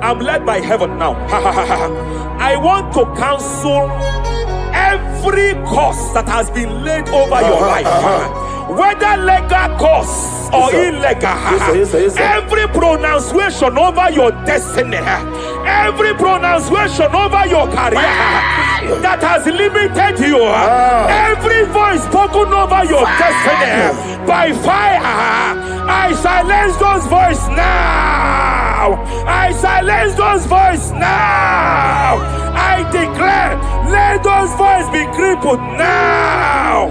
I'm led by heaven now. I want to cancel every curse that has been laid over your life, whether legal curse or illegal. Every pronunciation over your destiny, every pronunciation over your career that has limited you, every voice spoken over your destiny by fire, I silence those voices now. I silence those voices now. I declare, let those voices be crippled now.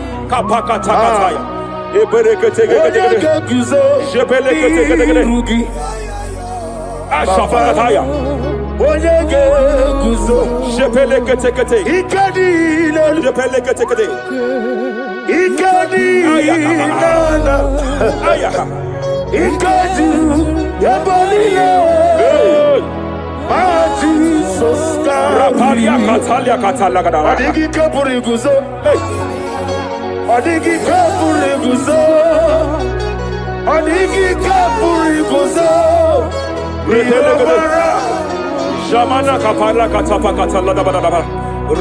Jamana kapala katapa katala da bada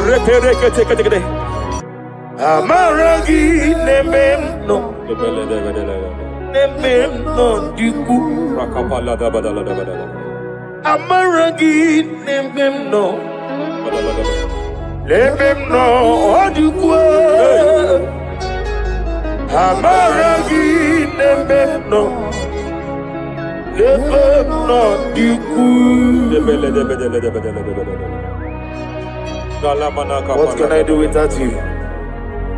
repere kete Amaragi nememno nememno diku rakapala da bada Amaragi nememno nememno diku Amaragi nememno What can I do without you?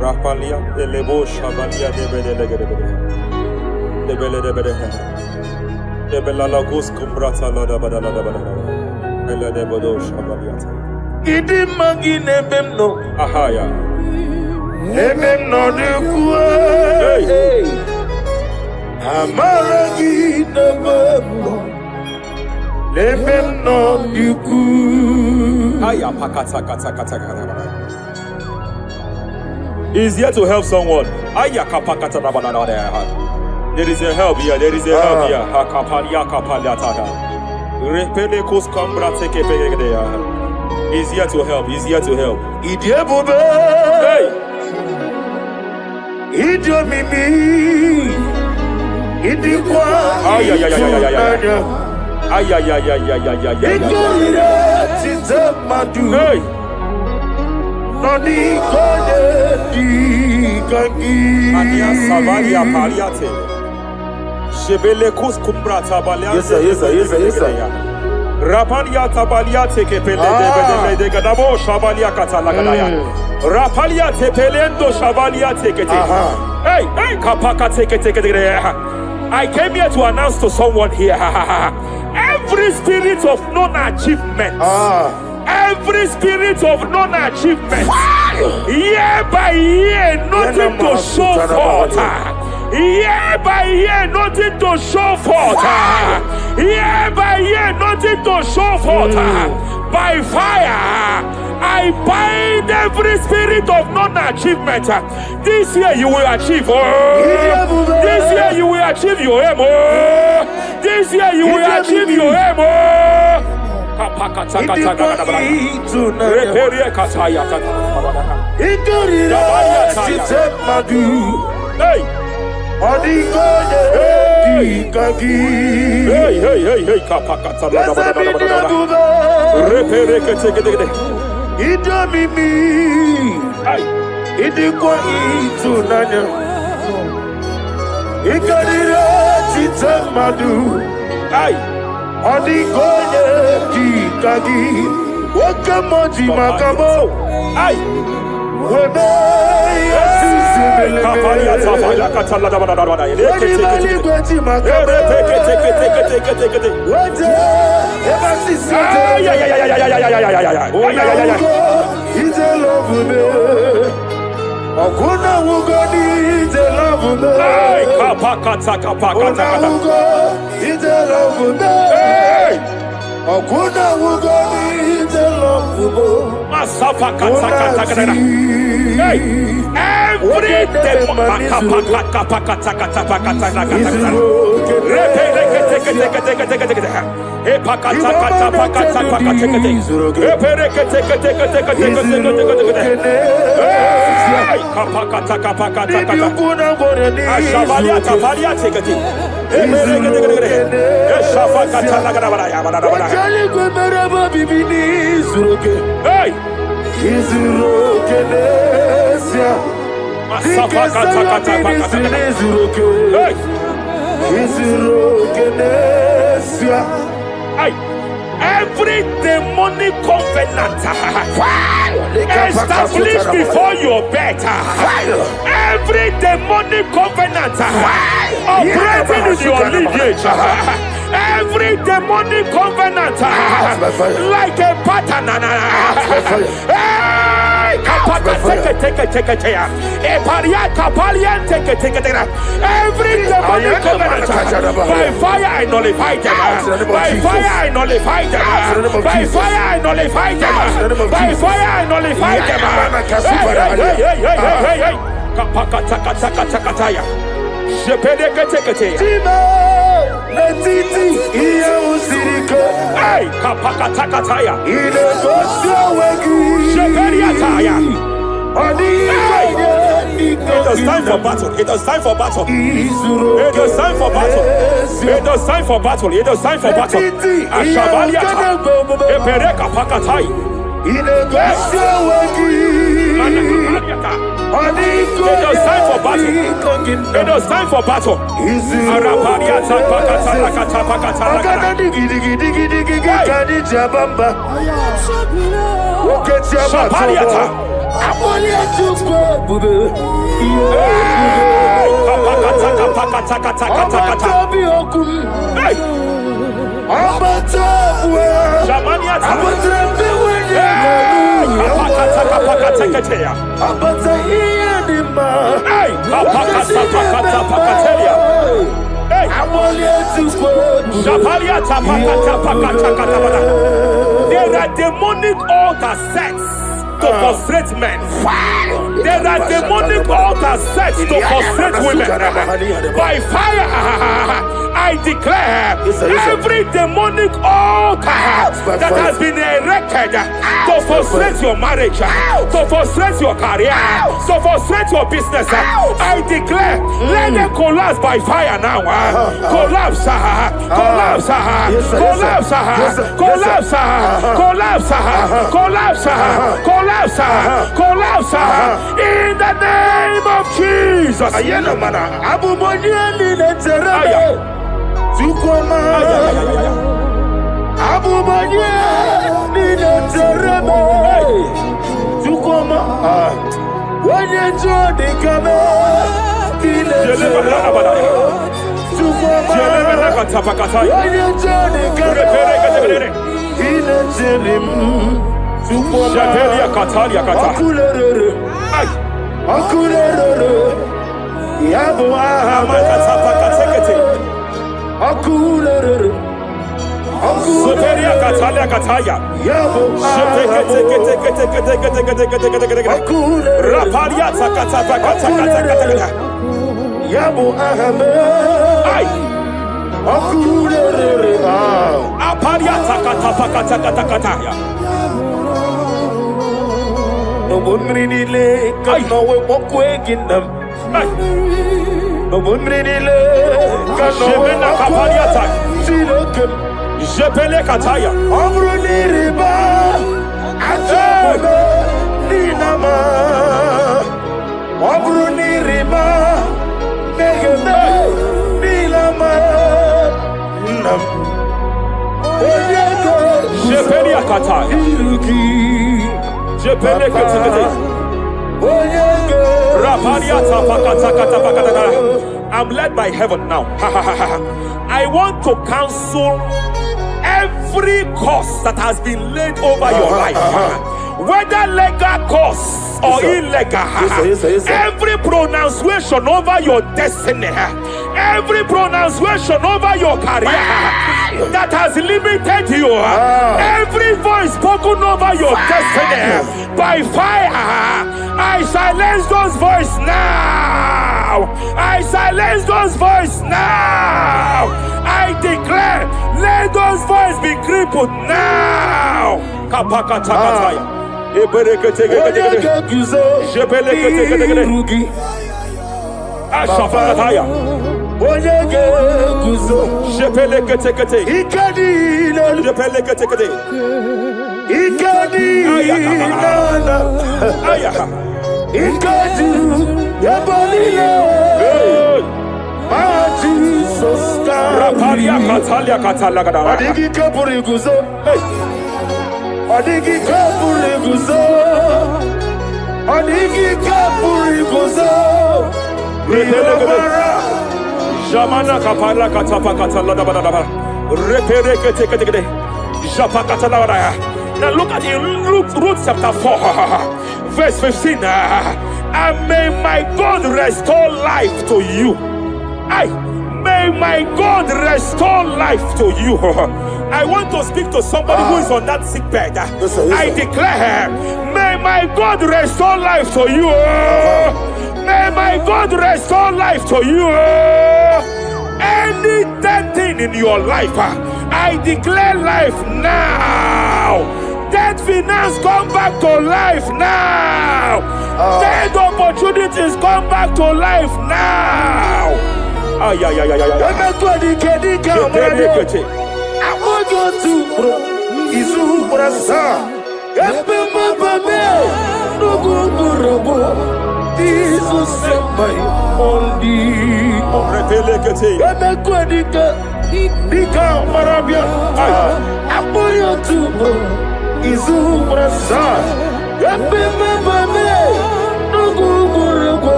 Rapalia, the Lebo Shabalia, the Belalagus Cumbrata, Lada Badala, Bella de Bodo Shabalia. Idimagi Nebemno, Ahaya, Nebemno de Kue. Amaragi Nebemno, Nebemno de Kue. Aya Pakata Kata Kata Kata. Is here to help someone. There is a help here. There is a help here. He's here to help. He's here to help. Hey. Hey. Nani kone di kangi Ania Savaria Pariate Shebele kus kumbrata baliate Yes Rapalia tabaliate ke pele de gadabo shabalia katalagadaya Rapalia te pelendo shabalia tekete Hey kapaka tekete I came here to announce to someone here every spirit of non-achievement every spirit of non-achievement, year by year, nothing to show forth. Year by year, nothing to show forth. Year by year, nothing to show forth. By fire, I bind every spirit of non-achievement. This year you will achieve. This year you will achieve your aim. This year you will achieve your aim. Hey, Hey, kapakata la idikwa itunanya ikarira chitamadu odigonye dikagi wakamoji makamo webe yasizimele kapalia tafala katala da da da Okuna wugoni ite love me. Kapakata kapakata. Ite love me. Okuna wugoni ite love me. Masafa kata kata kata. Hey, every day kapakata kapakata kata pakata kata. Hey, pakata kata pakata pakata kata. Kapakata kapakata kata. Ashabalia tabalia tekati. Shafakata lagarabara bara. Hey, Izurokenesia. Masafakata kata pakata. Hey, Izurokenesia. every demonic covenant established before your bed, every demonic covenant operating in your lineage, every demonic covenant like a pattern. Every demonic covenant by fire I nullify them. By fire I nullify them. By fire I nullify them. By fire I nullify them. Hey. Kapakatakatakatakataya. Shepedekatekate. Letiti iya usirika. Hey, kapakatakataya. Ile kosya wegi. Shepediataya. Hey. It is time for battle. It is time for battle. It is time for battle. It is time for battle. It is time for battle. Ashabaliata. Epereka pakatai. Ile kosya wegi. It is time for battle. It is time for battle. Arapariata pakata pakata. Shabaliata. There are demonic altars set to frustrate men. There are demonic altars set to frustrate women. By fire, I declare every demonic altar that has been erected to frustrate your marriage, to frustrate your career, to frustrate your business, I declare, let them collapse by fire now. Collapse, collapse, collapse, collapse, collapse, collapse, collapse, collapse, in the name of Jesus. Jebena kapaliata. Jebele kataya. Jebele kataya. Jebele kataya. I'm led by heaven now. I want to cancel every curse that has been laid over your life, whether legal curse or illegal. Every pronunciation over your destiny, every pronunciation over your career that has limited you, every voice spoken over your destiny by fire, I silence those voices now. I silence those voices now. I declare, let those voices be crippled now. Jamana kapala katapa katala da da. Repere kete. Japa katala da. Now look at it, Ruth chapter 4, verse 15. And may my God restore life to you. May my God restore life to you. I want to speak to somebody who is on that sick bed. I declare, may my God restore life to you. May my God restore life to you. Any dead thing in your life, I declare life now. Dead finance come back to life now. Dead opportunities come back to life now. I want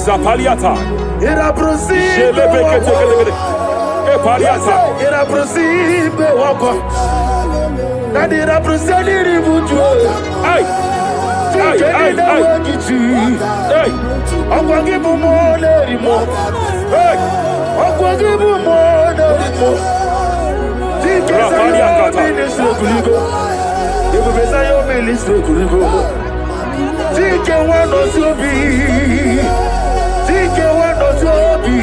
Zapaliata. Era prosime era prosime wakwa. Nadira prosali ribuju. Ay. Akwagibu mole rimo. Akwagibu mole rimo. Zapaliata. Ministro kuligo. Ibu besa yo ministro kuligo. Tike wano sobi. Tike wano sobi.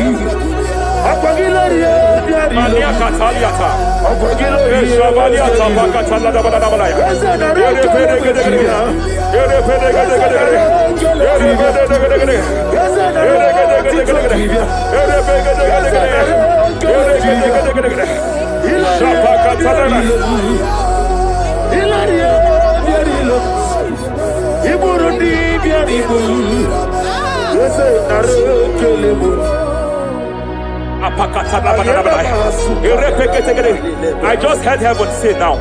Akwagilariye biari. Mania kataliata. Akwagilariye. Shavaliata pakatala da bada da bada ya. I just heard heaven say now,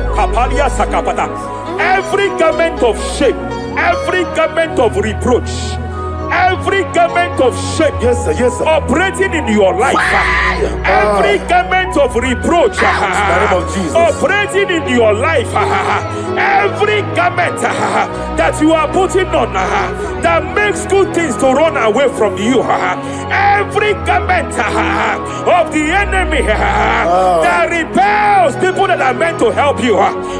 every garment of shame, every garment of reproach, every garment of shame, operating in your life, every garment of reproach, operating in your life, every garment that you are putting on that makes good things to run away from you, every garment of the enemy that repels people that are meant to help you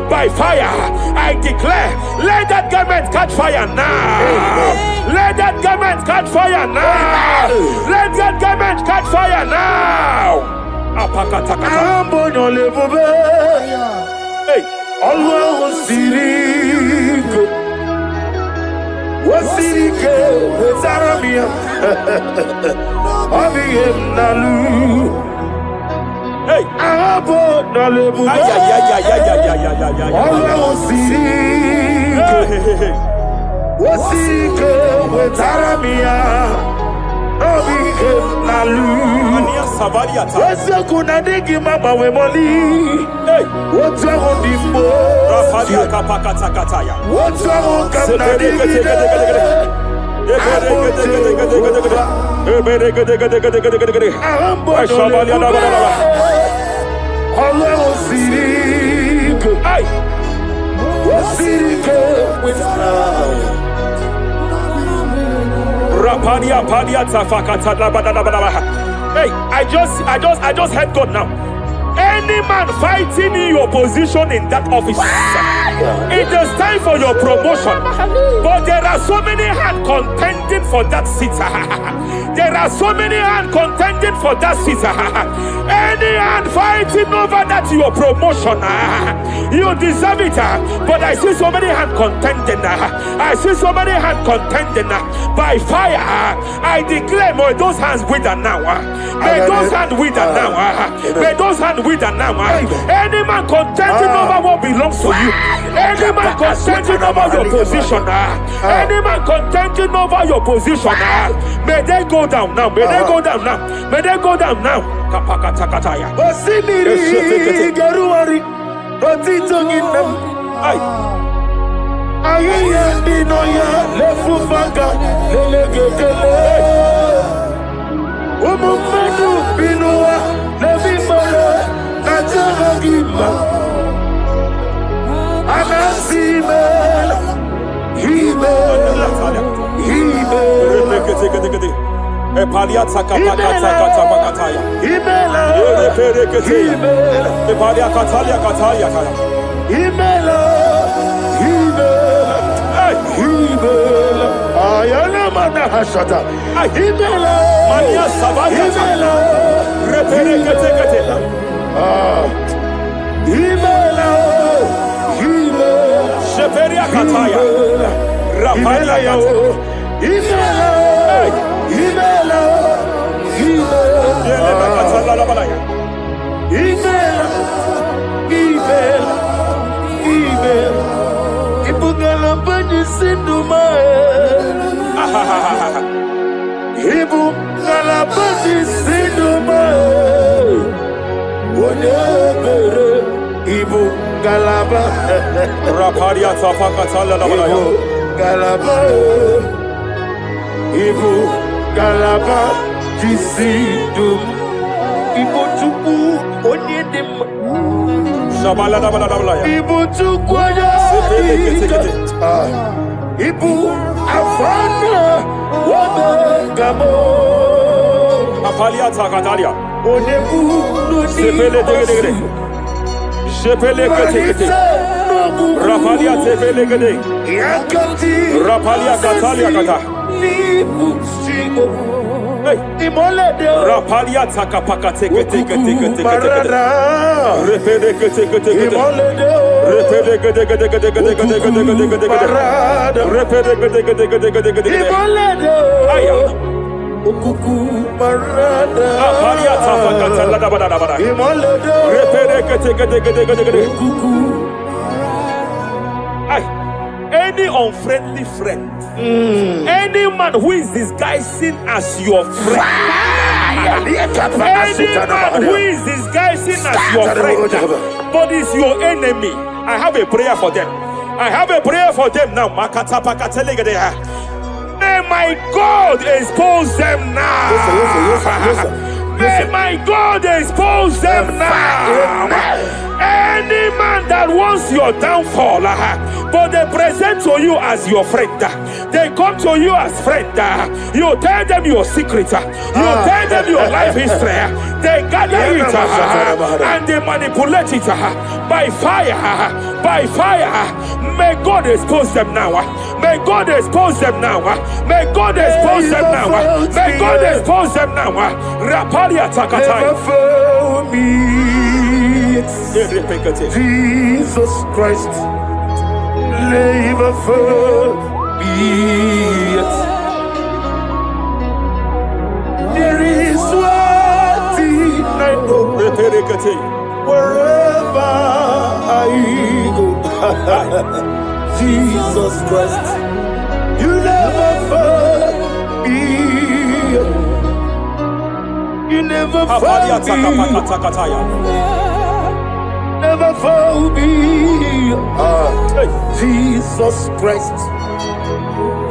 by fire, I declare, let that garment catch fire now. Let that garment catch fire now. Let that garment catch fire now. Apakatakata. Ambo no lebube. Hey. Allah sirike. Wasirike wezaramia. Abiyem nalu. Hey. Ambo no lebube. Ay. Allah sirike. Wasirike wezaramia. Abiyem nalu. Mania Savariata. Wese kuna digi mama we moli. Hey. What's on the Rafalia Kapakatakataya. What's on Hey, I just heard God now. Any man fighting in your position in that office, it is time for your promotion. But there are so many hands contending for that seat. There are so many hands contending for that seat. Any hand fighting over that your promotion, you deserve it. But I see so many hands contending. I see so many hands contending by fire. I declare, may those hands wither now. May those hands wither now. May those hands wither now. Any man contending over what belongs to you. Any man contending over your position. Any man contending over your position. May they go down now. May they go down now. May they go down now. Kapakatakataya. Osimiri garuari otitongina. Ayaya dinoya lefufanga lelegedele. Umumenu binua levimala najahagima. Anasimela himela himela. Epalia Takapakataya. Himela himela. Epalia Katalia Katalia. Himela himela. Himela. Ayana mana hashata. Himela. Mania Savaya. Himela. Reperekete. Himela. Himela. Sheperia Kataya. Rapalia Kataya. Himela. Himela. Himela. Himela. Himela. Himela. Ibugala bani sinduma. Ibugala bani sinduma. Wonebere ibugala ba. Rapalia Tapakatala Labalaya. Galaba. Ibugala ba disindum. Ibotuku onyedim. Shabala Labalaya. Ibotuku ya. Ibu afana wabagamo. Apalia Takatalia. Onebu Sepele degede. Sepele kete. Rapalia Sepele gede. Yakati. Rapalia Katalia Kata. Nibu sigo. Hey. Imolede. Rapalia Takapakate. Marada. Repede kete. Imolede. Repede gede. Marada. Repede gede. Imolede. Aya. Ukuku marada. Apalia Tapakatala Labalaya. Imolede. Repede gede. Ukuku. Any unfriendly friend, any man who is disguising as your friend, any man who is disguising as your friend, but is your enemy, I have a prayer for them. I have a prayer for them now. May my God expose them now. May my God expose them now. Any man that wants your downfall, but they present to you as your friend, they come to you as friend, you tell them your secret, you tell them your life history, they gather it and they manipulate it by fire. May God expose them now. May God expose them now. May God expose them now. May God expose them now. Rapalia Takataya. me. Jesus Christ, never for me. There is one thing I know. Wherever I go, Jesus Christ, you never fail me. You never fail me. Never fail me. Jesus Christ,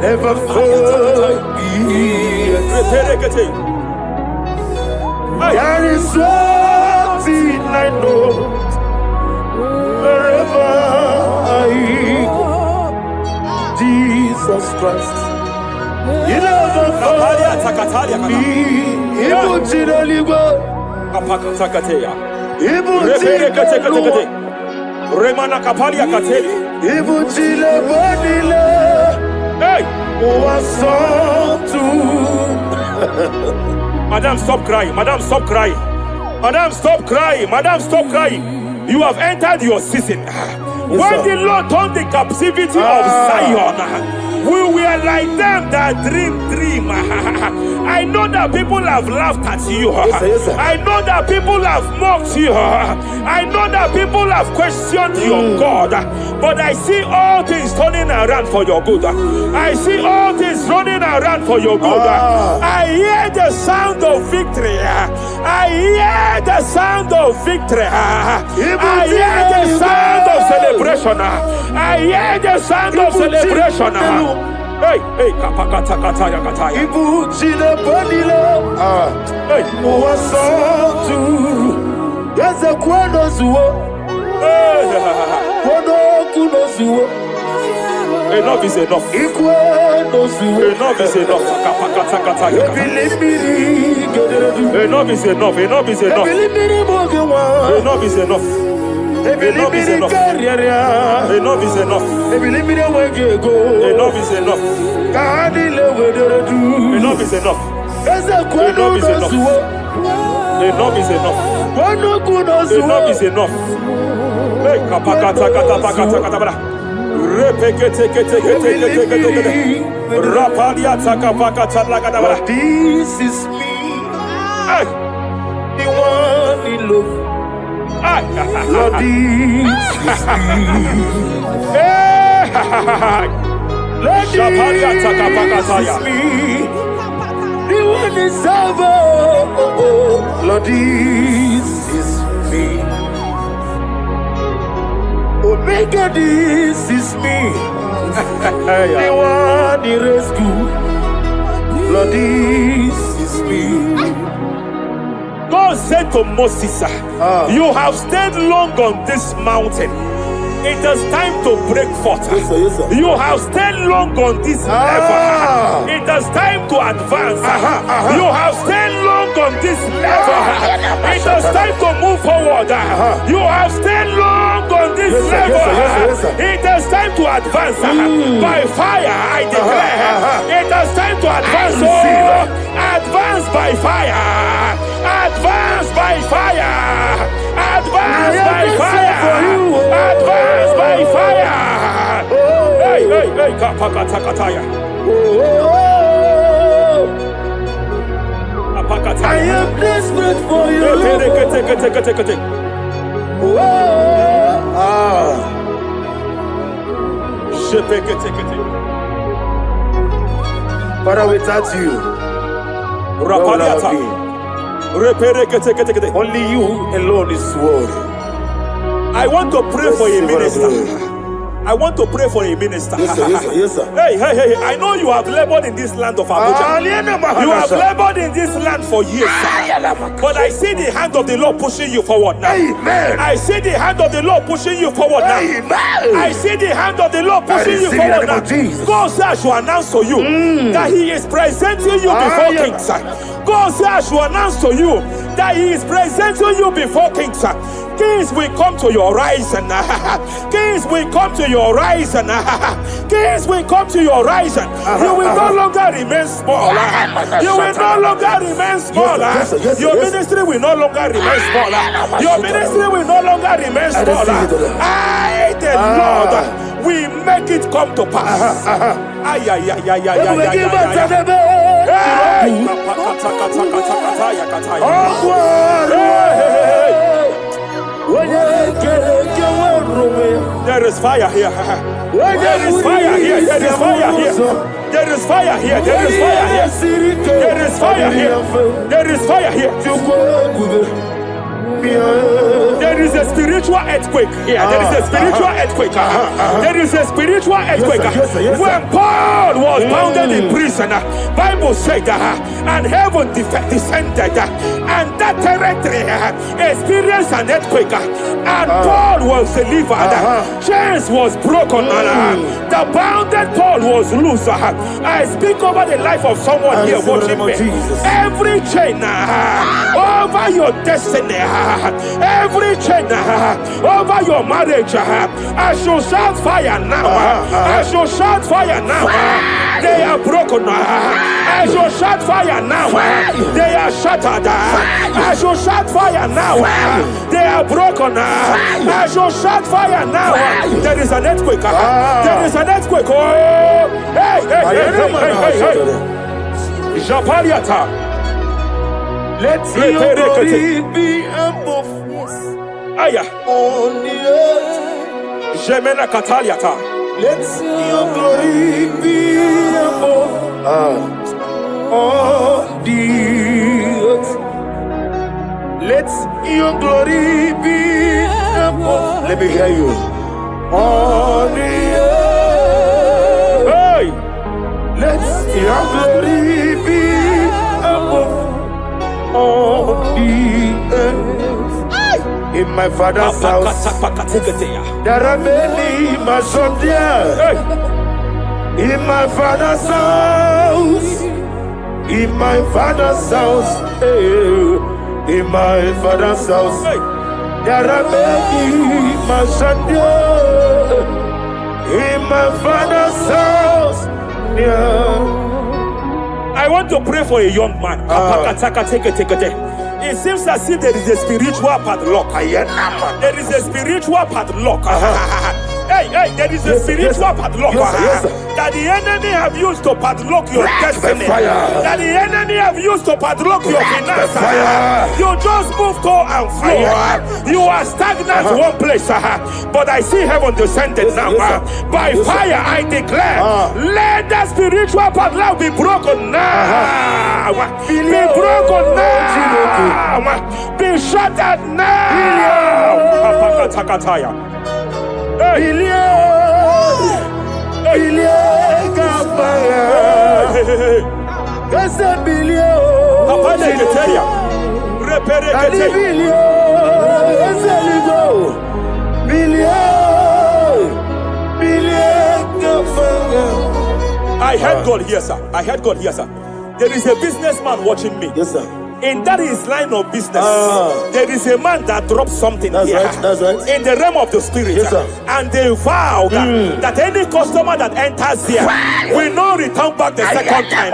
never fail me. There is one thing I know. Wherever I go, Jesus Christ, you never fail me. Remana kapalia kateli. Ibutile bonile. Hey! Wasantu. Madam, stop crying. Madam, stop crying. Madam, stop crying. Madam, stop crying. You have entered your season. When the Lord turned the captivity of Zion, we were like them that dream. I know that people have laughed at you. Yes, sir. I know that people have mocked you. I know that people have questioned your God. But I see all things turning around for your good. I see all things running around for your good. I hear the sound of victory. I hear the sound of victory. I hear the sound of celebration. I hear the sound of celebration. Hey, kapakatakataya kataya. Ibu chile bonile. Hey, Wasantu. Yaza kwano zuo. Kwano kuno zuo. enough is enough. Ikwano zuo. Enough is enough. Kapakatakataya. Enough is enough. Enough is enough. Enough is enough. Enough is enough. Enough is enough. Enough is enough. Enough is enough. Enough is enough. Enough is enough. Enough is enough. Hey, kapakata kapakata katabara. Repekete kete kete kete kete. Rapalia takapakata lagadabara. This is me. Hey, The one in love. Lord, this is me. hey, Lord, Shapalia this takapakataya. is me. The one is over. Lord, this is me. Omega, this is me. The one in rescue. Lord, this is me. God said to Moses, you have stayed long on this mountain. It is time to break forth. Yes, sir, yes, sir. You have stayed long on this level. It is time to advance. You have stayed long on this level. It is time to move forward. You have stayed long on this level. Yes, sir. It is time to advance. By fire, I declare. It is time to advance. Advance by fire. Advance by fire. Advance by fire. Advance by fire. Hey, hey, hey, kapakatakataya. I am desperate for you. Father, without you, only you alone is worthy. I want to pray for a minister. I want to pray for a minister. Yes, sir, yes, sir, yes, sir. Hey, hey, hey, I know you have labored in this land of Abuja. You have labored in this land for years. But I see the hand of the Lord pushing you forward now. Amen. I see the hand of the Lord pushing you forward now. Amen. I see the hand of the Lord pushing you forward now. God says I should announce to you that He is presenting you before kings. God says I should announce to you that He is presenting you before kings. Kings will come to your horizon. Kings will come to your horizon. Kings will come to your horizon. You will no longer remain small. You will no longer remain small. Your ministry will no longer remain small. Your ministry will no longer remain small. I, the Lord, will make it come to pass. Ay, ay, ay, ay, ay, ay, there is fire here. There is fire here. There is fire here. There is fire here. There is fire here. There is fire here. There is fire here. There is a spiritual earthquake here. There is a spiritual earthquake. There is a spiritual earthquake. When Paul was bounded in prison, Bible said, and heaven descended, and that territory experienced an earthquake, and Paul was delivered. Chains was broken. The bounded Paul was loose. I speak over the life of someone here watching me. Every chain over your destiny, every chain over your marriage, I shall shout fire now. I shall shout fire now. They are broken. I shall shout fire now. They are shattered. I shall shout fire now. They are broken. I shall shout fire now. There is an earthquake. There is an earthquake. Oh, hey, hey, hey, hey, hey, hey. Japaliata. Let your glory be above Aya. on the earth. Jemena Kataliata. Let your glory be above on the earth. Let your glory be above. Let me hear you. On the earth. Hey. Let your glory be above on the earth. In my father's house, there are many Wazobia. In my father's house, in my father's house, in my father's house, there are many Wazobia. In my father's house, I want to pray for a young man. It seems as if there is a spiritual padlock. There is a spiritual padlock. Hey, there is a spiritual padlock that the enemy have used to padlock your destiny. That the enemy have used to padlock your finances. You just move to and fire. You are stagnant one place, but I see heaven descended now. By fire, I declare, let that spiritual padlock be broken now. Be broken now. Be shattered now. I heard God here, sir. I heard God here, sir. There is a businessman watching me. Yes, sir. In that his line of business, there is a man that drops something here. That's right. In the realm of the spirit. Yes, sir. And they vow that any customer that enters here will not return back the second time.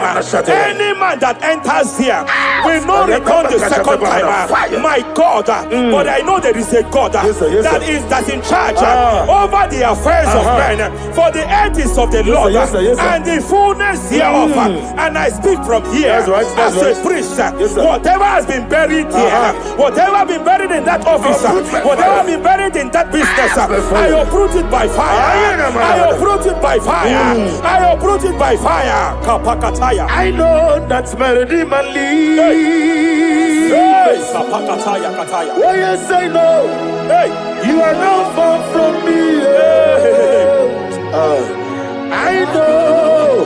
Any man that enters here will not return the second time. My God, but I know there is a God that's in charge over the affairs of men. For the earth is of the Lord and the fullness hereof. And I speak from here as a priest. Whatever has been buried here, whatever been buried in that office, whatever been buried in that business, I uproot it by fire. I uproot it by fire. I uproot it by fire. Kapakataya. I know that's melody my lead. Kapakataya kataya. Oh yes, I know. Hey, you are not far from me. I know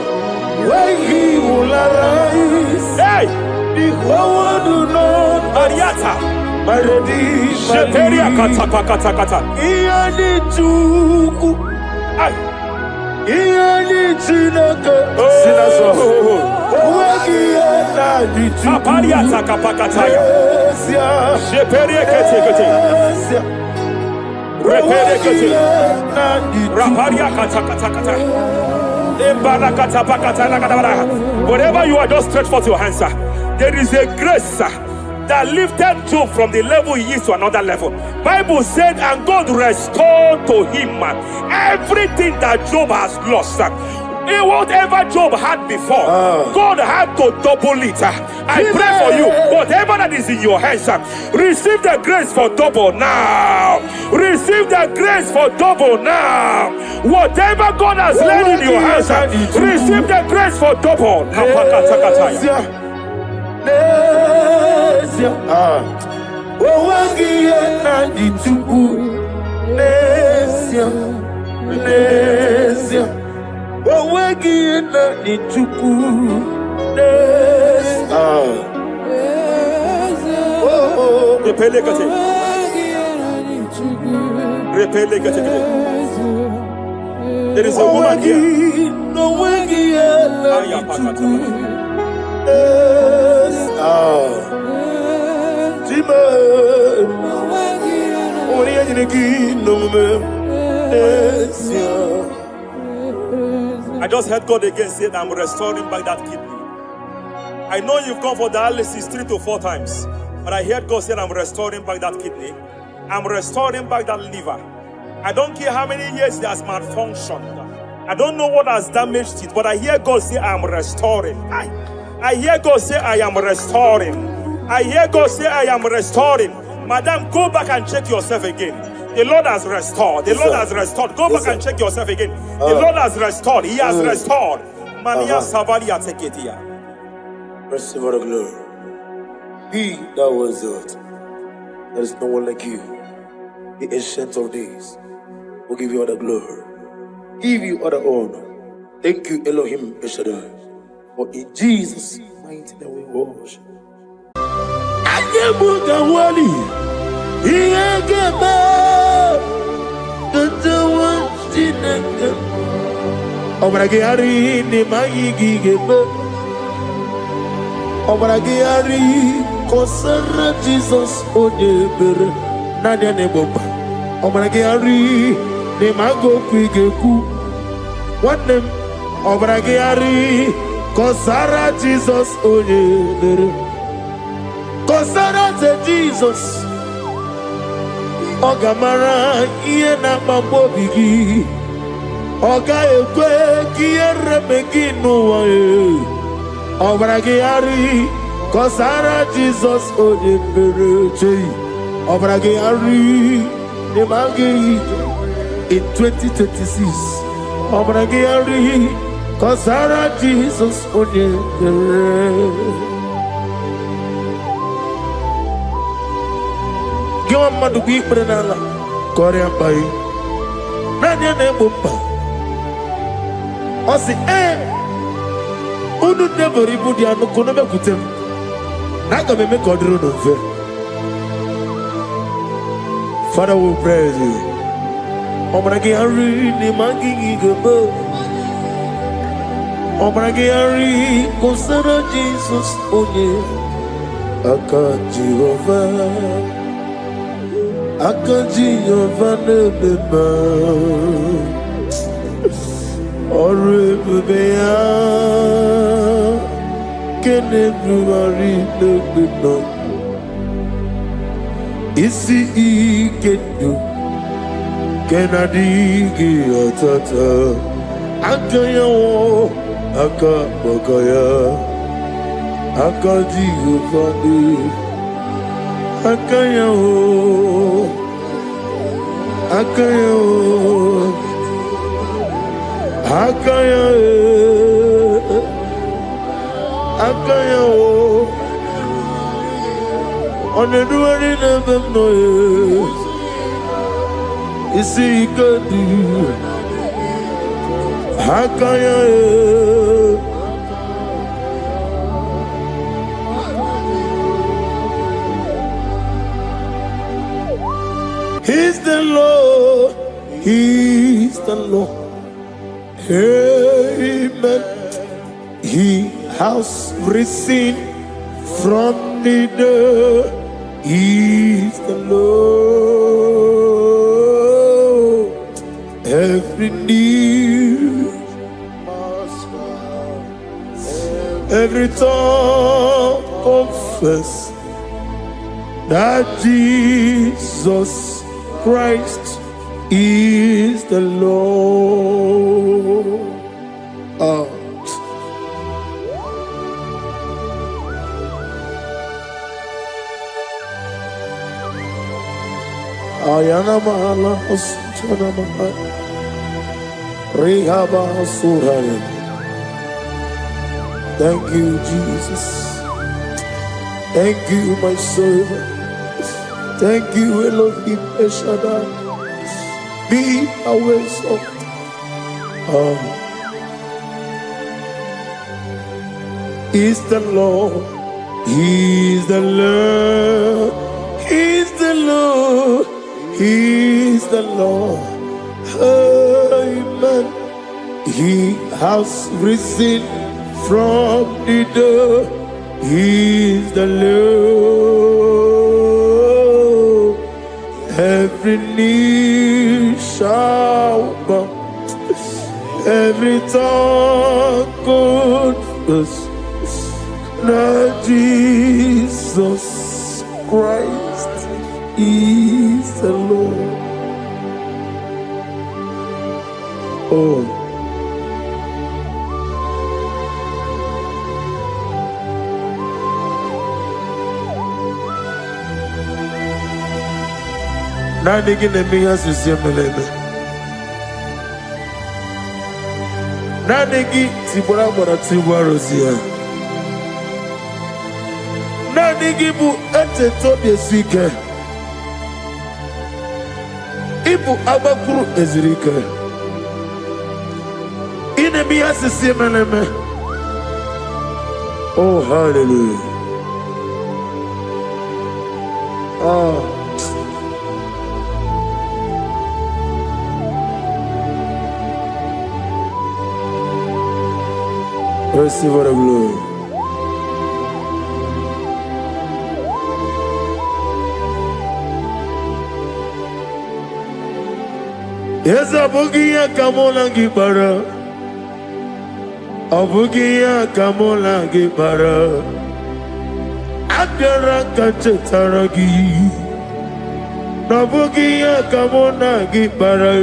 when he will arise. hey, The whole world do not Mariata. melody. Sheperia katapakatakata. Ianichuku. Ay, Iyani Chinaka. Sinaso. Apalia takapakataya. Sheperie kete. Repere kete. Raparia katakata. Whatever you are, just stretch forth your hands, sir. There is a grace, sir, that lifted Job from the level he is to another level. Bible said, and God restored to him everything that Job has lost. Whatever Job had before, God had to double it. I pray for you, whatever that is in your hands, receive the grace for double now. Receive the grace for double now. Whatever God has laid in your hands, receive the grace for double. There is a woman here. I just heard God again say that I'm restoring back that kidney. I know you've gone for dialysis 3 to 4 times, but I heard God say I'm restoring back that kidney. I'm restoring back that liver. I don't care how many years it has malfunctioned. I don't know what has damaged it, but I hear God say I'm restoring. I hear God say I am restoring. I hear God say I am restoring. Madam, go back and check yourself again. The Lord has restored. The Lord has restored. Go back and check yourself again. The Lord has restored. He has restored. Mania Savaria Teketia. Receive all the glory. He that was it. There is no one like you. The ancient of days will give you all the glory. Give you all the honor. Thank you, Elohim Eshadai. For in Jesus' mighty name we worship. Kosara Jesus Onyebere Nadia Neboba Obragiari Nemago Kwigeku What name Obragiari Kosara Jesus Onyebere Kosara Jesus Ogamara Iena Mambo Bigi Oga Ekwe Kiere Megino Wae Obragiari Kosara Jesus Onyebere Obragiari Nemagi in 2026 Obragiari Kosara Jesus Onyebere. Giwa madugi prenala Korea pai Nadia Nebumba Osi Unu nebori budi anu kono be kutem Naga me kodro no fe. Father, we praise you. Obragi ari ni mangi gebo. Obragi ari kosara Jesus onye. Aka Jehovah nebeba. Ore bebeya. Can everybody know? Isi ikenu Kena digi atata Akaya wo Aka bakaya Aka jigofani Akaya wo Akaya wo Akaya Akaya wo On the doing of them no Isi ikadu Akaya He's the Lord Amen. He has risen from the dead. He is the Lord. Every knee, every tongue confess that Jesus Christ is the Lord. Ayana mahala oschana mahala rehaba suraya. Thank you, Jesus. Thank you, my servant. Thank you, Elohim Eshadai. Be our exalted. Is the Lord. He is the Lord. He is the Lord. He is the Lord. Amen. He has risen from the dead. He is the Lord. Every knee shall bow, every tongue confess that Jesus Christ is the Lord. Oh. Nadigi nemiya susiyemeleme. Nadigi tibora bora tibora rozia. Nadigi bu eteto besike. Ibu abakuru ezirike. Inemiya susiyemeleme. Oh, hallelujah. Oh. Receive the glory. Yes, Abugia Kamola Gibara. Abugia Kamola Gibara. Agara Kachetaragi. Abugia Kamona Gibara.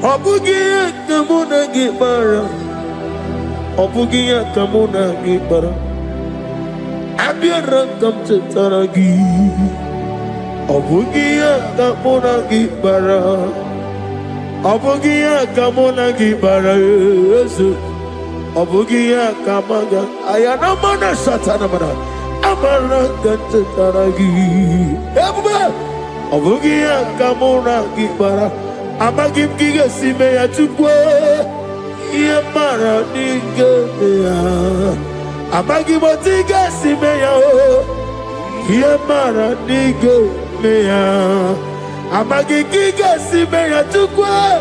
Abugia Kamona Gibara. Obugia kamuna gibara, abiara kamchetaragi. Obugia kamuna gibara, obugia kamuna gibara. Obugia kamaga, ayana mana satana mana, amara kamchetaragi. Obugia kamuna gibara, amagim giga sime ya chukwe. Yemara nigeya, amagi motiga simeya o. Yemara nigeya, amagi giga simeya tukwa.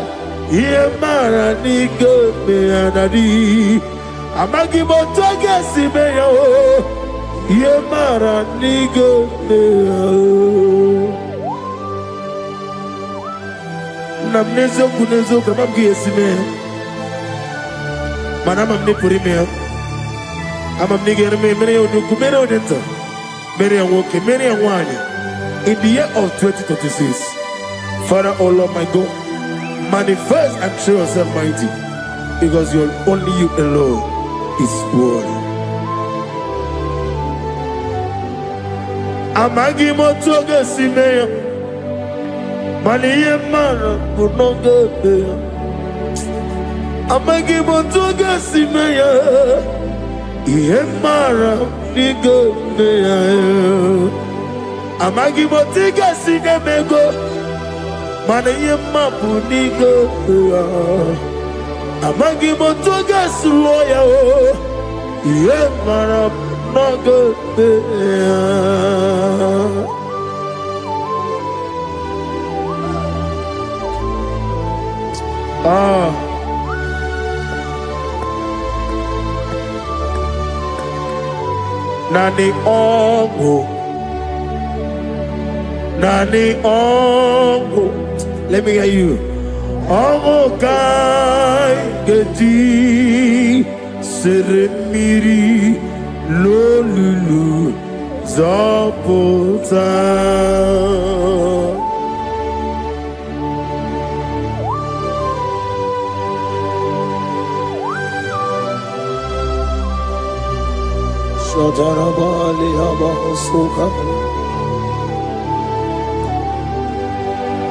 Yemara nigeya nadi, amagi motiga simeya o. Yemara nigeya. Namnezo kunezo kamamgi simeya. Manama mne purimea, ama mnigere mere onuku mere odenta, mere awoke mere awanya. In the year of 2026, Father, oh Lord my God, manifest and show yourself mighty, because only you alone is worthy. Amagi motoge simeya, maniye mara kunoge beya. Amagi motoga simeya, Yemara nigo meya. Amagi motiga sinemego, mana yemapu nigo meya. Amagi motoga suloya o, Yemara nago meya. Nani ongo. Nani ongo. Let me hear you. Ongo kai geti seremiri lolulu zapota. Shadarabali abahosuka.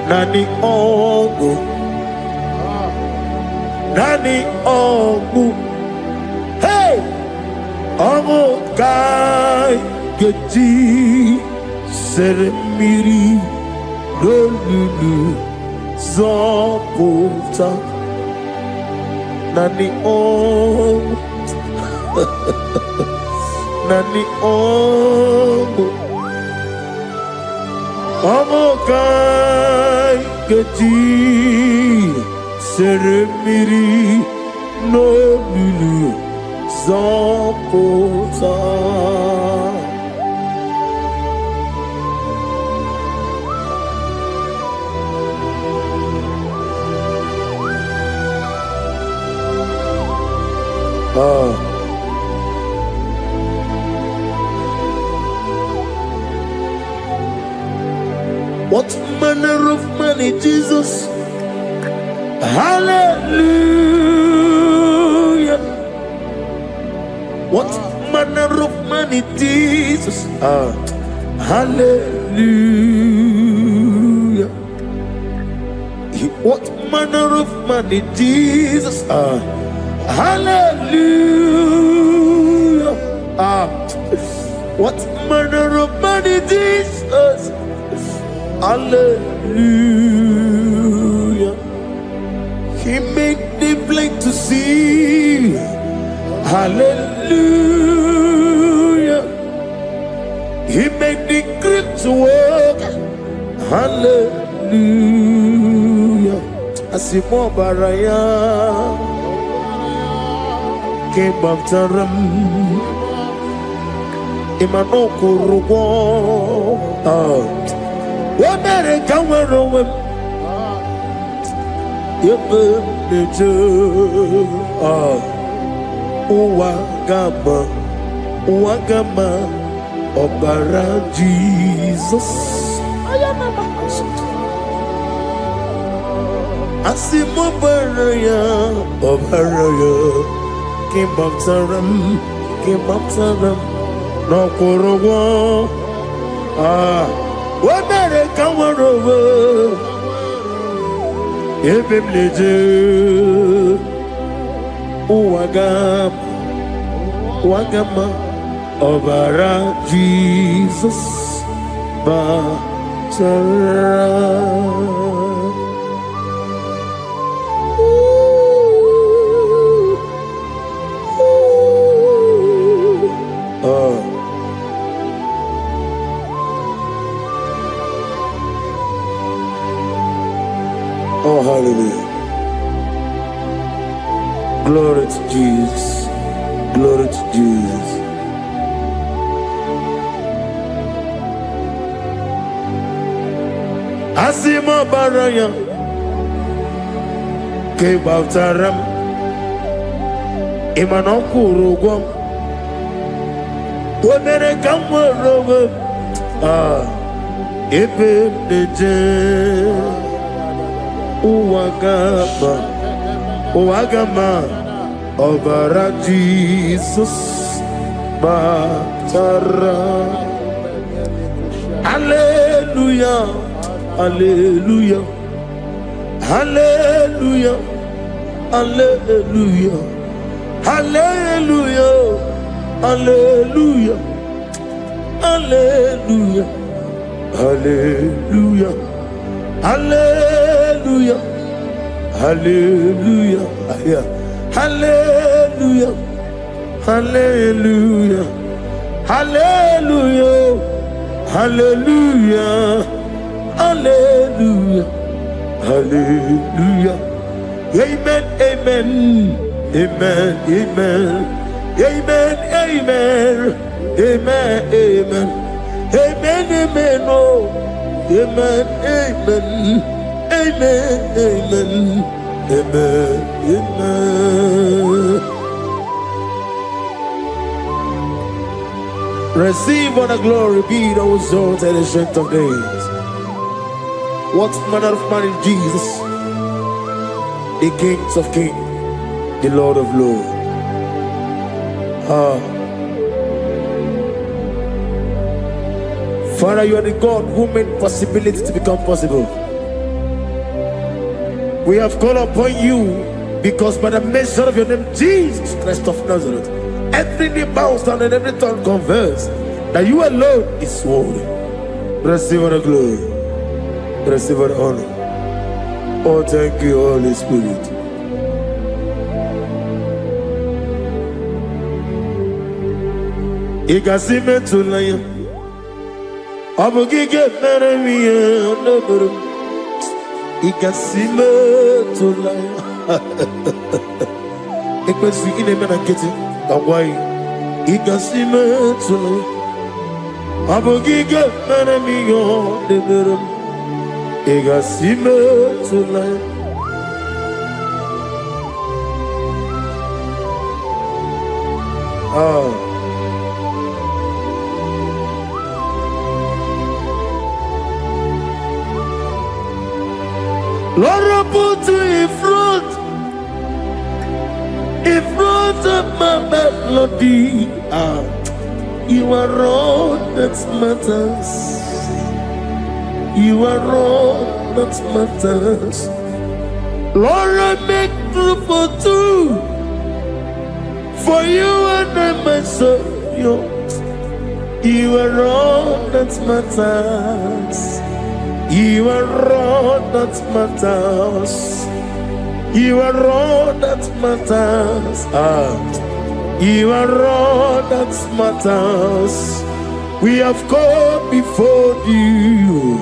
Nani ongo. Nani ongo. Hey! Ongo kai geti seremiri lolulu zapota. Nani ongo. Nani ongo. Ongo kai geti seremiri no lulu zapota. What manner of money, Jesus? Hallelujah. What manner of money, Jesus? Hallelujah. What manner of money, Jesus? Hallelujah. What manner of money, Jesus? Hallelujah. He made the blind to see. Hallelujah. He made the crippled to walk. Hallelujah. Asimo baraya came up to them. Imano kurugo. What better come around? You burn the Wagama, Obara Jesus. Asimo Baraya, Obaraya, came up to them, no Korogo. What better come over? If him leju, Wagama, Obara Jesus, Batara. Oh, hallelujah. Glory to Jesus. Glory to Jesus. Asimo baraya ke bautaram imanokuru wonere kamworo ebe deje Wagama, Obara Jesus, Batara. Hallelujah, Hallelujah, Hallelujah, Hallelujah, Hallelujah, Hallelujah, Hallelujah, Hallelujah, Hallelujah, Hallelujah, Hallelujah, Hallelujah, Hallelujah, Hallelujah, Hallelujah, Hallelujah. Amen, amen, amen, amen, amen, amen. Amen, amen. Amen, amen, oh. Amen, amen. Amen, amen. Amen, amen. Receive all the glory, be thou exalted and the strength of days. What manner of man is Jesus? The King of kings, the Lord of lords. Father, you are the God who made possibility to become possible. We have called upon you because by the measure of your name, Jesus Christ of Nazareth, every knee bows down and every tongue confess that you alone is worthy. Receive all the glory. Receive all the honor. Oh, thank you, Holy Spirit. Igasime tulaya, abogige meremiya naburu. Igasime tulaya. Ekwensi ine mena keti kawai. Igasime tulaya, abogige meremiya naburu. Igasime tulaya. Lord, I put you in front of my melody. You are all that matters. You are all that matters. Lord, I make room for two, for you and I myself. You are all that matters. You are all that matters. You are all that matters. You are all that matters. We have come before you.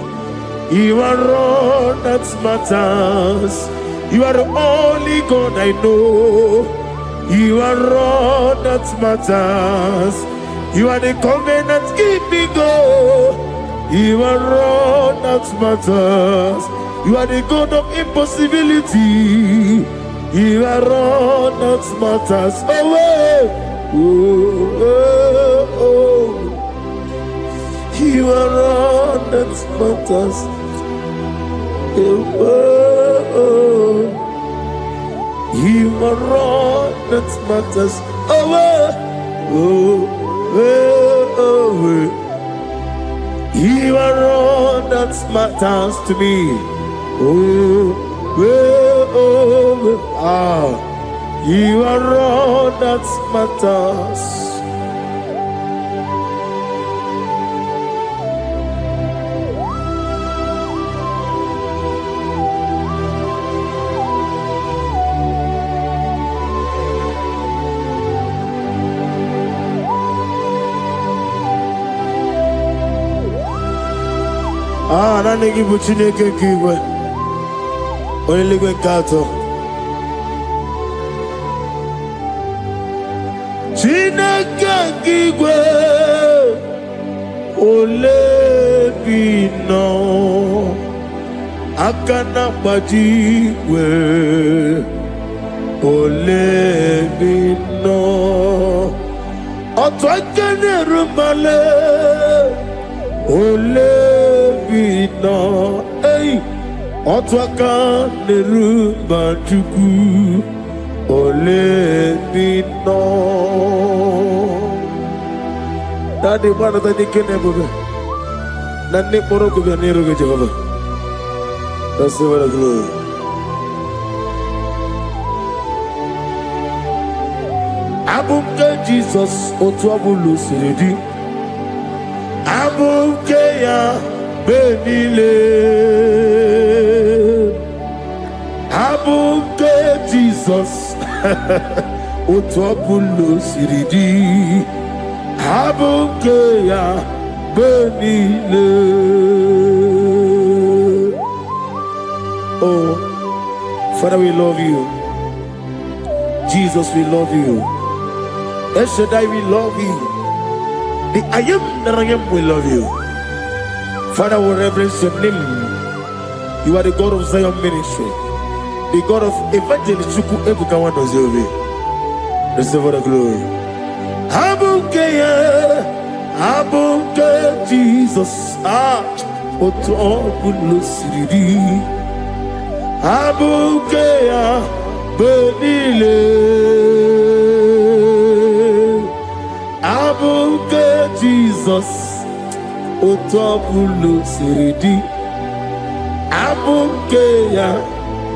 You are all that matters. You are the only God I know. You are all that matters. You are the covenant keeping God. You are all that matters. You are the God of impossibility. You are all that matters. You are all that matters. You are all that matters. You are all that matters to me. You are all that matters. Nani gibu Chineke kigwe. Oyeligwe kato. Chineke kigwe. Olebino. Akana bajiwe. Olebino. Otwakene rumale. Olebino, hey, otwaka nerumba chuku. Olebino. Daddy, bana tadi kene bobe. Nani poro ko bani roge Jehovah. Receive the glory. Abumke Jesus otwabulu siridi. Abukeya benile, abuke Jesus, utwabulo siridi, abukeya benile. Oh, Father, we love you. Jesus, we love you. El Shaddai, we love you. The I am that I am will love you. Father, we reverence your name. You are the God of Zion Ministry, the God of Evangelist Chuku Ebukawan Wazobia. Receive all the glory. Abuke Jesus, Otobulo Siridi. Abuke Benile. Abuke Jesus, Otobulo Siridi. Abuke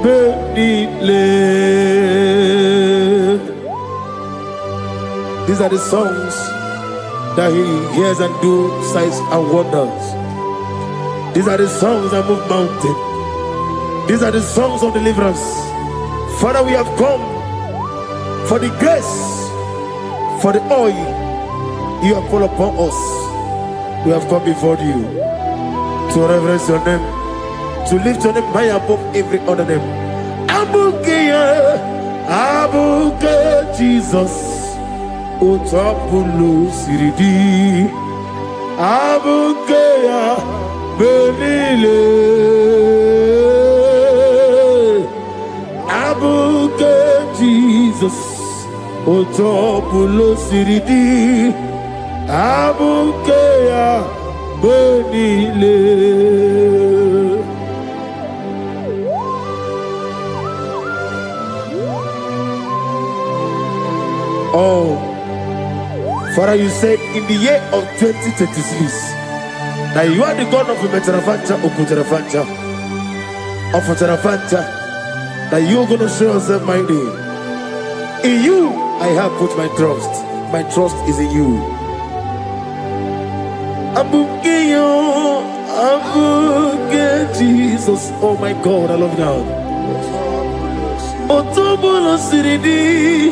Benile. These are the songs that he hears and do signs and wonders. These are the songs that move mountain. These are the songs of deliverance. Father, we have come for the grace, for the oil you have poured upon us. We have come before you to reverence your name, to lift your name high above every other name. Abuke Jesus. Otapulo Siridi. Abukeya Benile. Abuke Jesus. Otapulo Siridi. Abukeya Benile. Oh, Father, you said in the year of 2026 that you are the God of Metarafanta, Okutarafanta, of Tarafanta, that you are going to show yourself mighty. In you, I have put my trust. My trust is in you. Abukeyo, Abuke Jesus. Oh my God, I love God. Otobulo Siridi.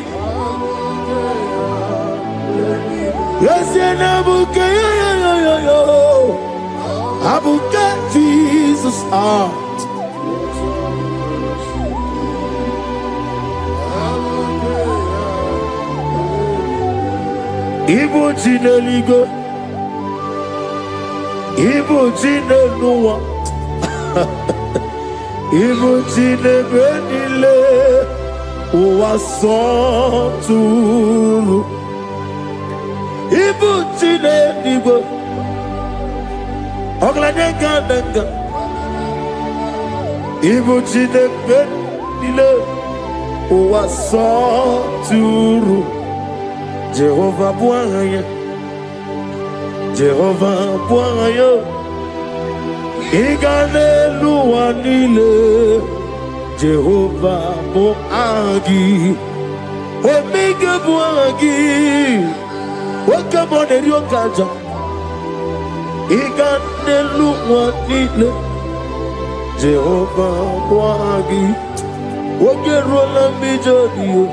Yes, Abuke, Abuke Jesus. Igbo Chineligo, Igbo Chineluwa, Igbo Chinebenile, Uwasoturu. Ibu Chine Igbo Oglanenga Nenga Ibu Chine Benile Uwasoturu. Jehovah Bwanya, Jehovah Bwanya, Igane Luanile, Jehovah Boagi, Omega Boagi. Welcome on the Rio Kaja. Iganelu wanile. Jehovah Wagi. Wogerola Bijodio.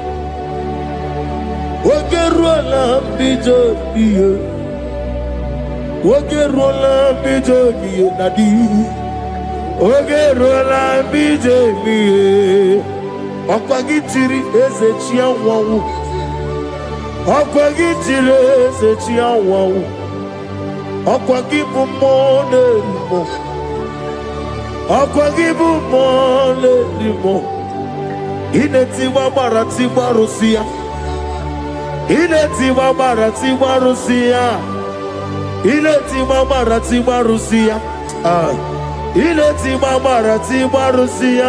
Wogerola Bijodio. Wogerola Bijodio Nadi. Wogerola Bijodio. Okwagitiri Ezechia Wawu. Okwagitire Ezechia Wawu. Okwagibu Monelimo. Okwagibu Monelimo. Inetiwa Maratiwa Rusia. Inetiwa Maratiwa Rusia. Inetiwa Maratiwa Rusia. Inetiwa Maratiwa Rusia.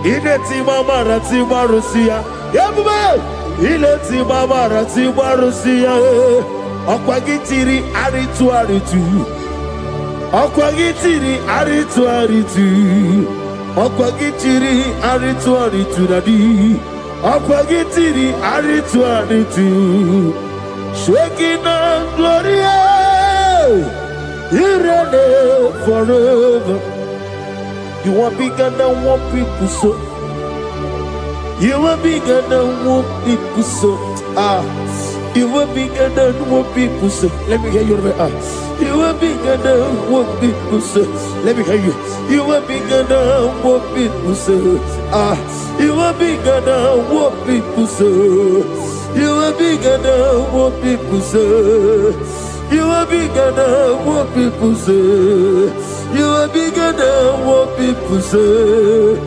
Inetiwa Maratiwa Rusia. Yabuba. Inetiwa Maratiwa Rusia. Okwagitiri aritu aritu. Okwagitiri aritu aritu. Okwagitiri aritu aritu nadi. Okwagitiri aritu aritu. Shekinah Gloria. You reign forever. You are bigger than what people so. You are bigger than what people so. You are bigger than what people say. Let me hear you. You are bigger than what people say. Let me hear you. You are bigger than what people say. You are bigger than what people say. You are bigger than what people say. You are bigger than what people say. You are bigger than what people say.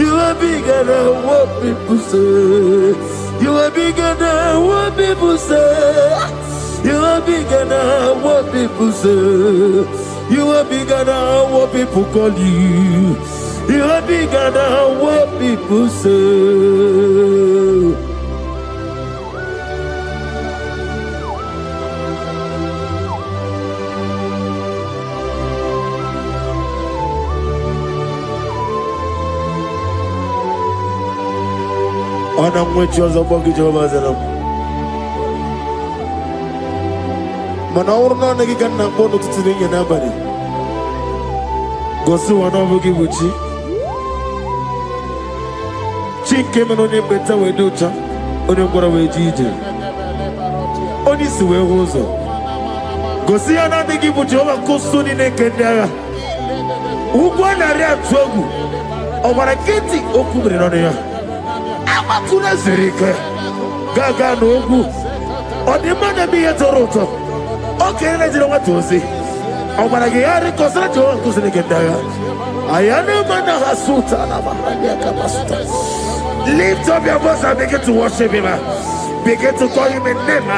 You are bigger than what people say. You are bigger than what people say. You are bigger than what people say. You are bigger than what people call you. You are bigger than what people say. And I'm with you as a bucket of us. Manaurna Nagikan Nabono to the nobody. Go to one of Gibuchi. Chink came on him better way do chap. On your away Gigi. Only Sue Rosa. Go see another Gibuchi over Costoni Nekendara. Who won a real trouble? Over a kitty open on here. Amatuna Zerika Gaga Nogu or the man be a Toronto. Okay, let's know what to say. Oh, but I get a consultant to the Gendaya. I am a man of a suit and lift up your voice and begin to worship him. Begin to call him a name.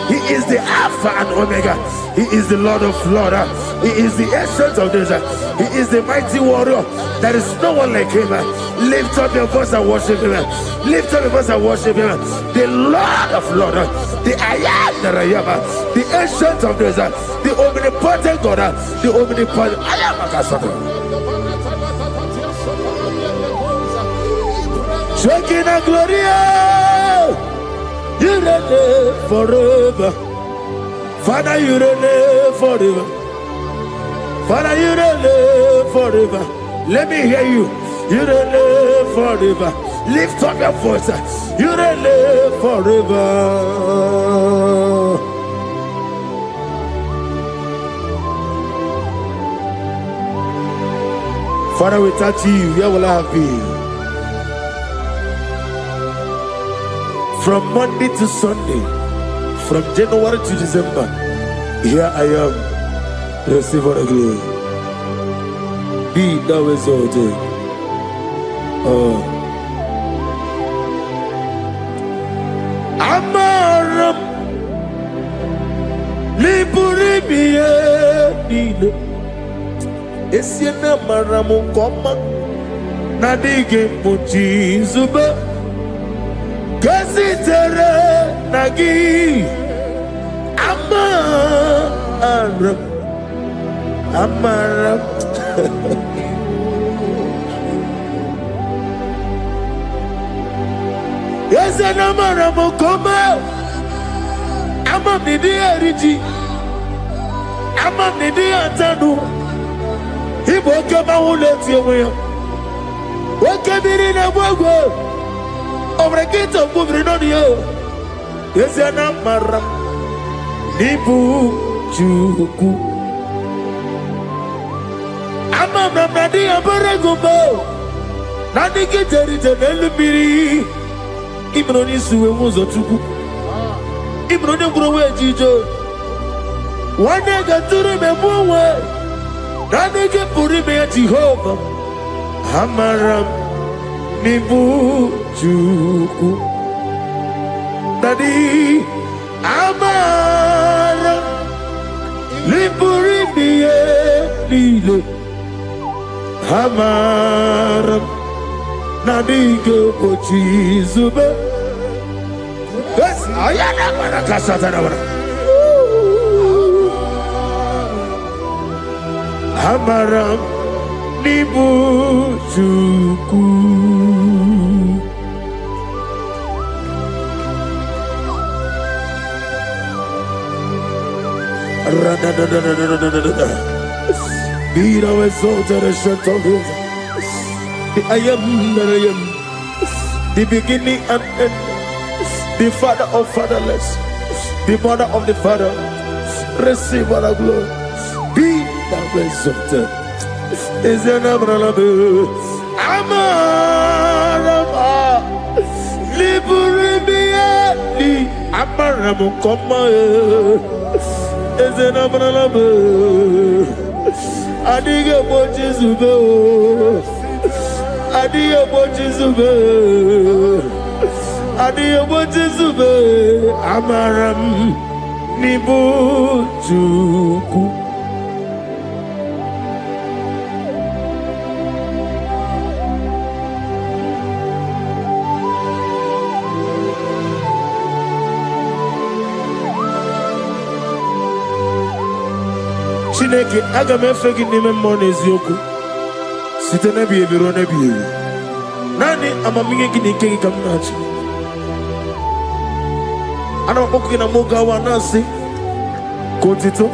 He is the Alpha and Omega. He is the Lord of Lords. He is the essence of this. He is the mighty warrior. There is no one like him. Lift up your voice and worship him. Lift up your voice and worship him. The Lord of Lords, the I am that I am, the ancient of this, the omnipotent God, the omnipotent I am a Kasata. Shekinah Gloria, you reign forever. Father, you reign forever. Father, you reign forever. Let me hear you. You reign forever. Lift up your voice. You reign forever. Father, without you, where will I have been? From Monday to Sunday, from January to December, here I am. Receive all the glory. Be thou exalted. Amaram Liburibie Nile Esiena Maramu Koma Nadige Muchi Zuba Gazitere Nagi Amaram Yes, and Amaram Koma Amam Nidia Riji Amam Nidia Tanu He woke up my whole let you away. Woke up in a wago over a gate of moving on you. Yes, and Amaram Nibu Juku Amam Nadia Baragubo Nadiki Terry Ibroni suwe muzo tuku Ibroni kurowe jijo Wane gaturi mebuwe Nani ke puri me Jehovah Hamaram Nibu Juku Nani Amaram Nipuri miye Lile Hamaram Nani ke pochi zube Yes, I am a Kasatana Hamaram Nibu Juku Be thou exalted and shut of his. I am that I am, the beginning and end, the father of fatherless, the mother of the father. Receive all the glory. Be thou exalted. Is an umbrella. Amarama Liburibia. Amaramu koma Eze na manalabe Adiga bochi zube Adiga bochi zube Adiga bochi zube Amaram nibu juku Chineke aga m efe gị n'ime mmụọ na eziokwu site n'ebighị ebi ruo n'ebighị ebi. Naanị amamihe gị na ike gị ka m na-achị. Ana m akpọkụ gị na mụ gawa na-asị ka otito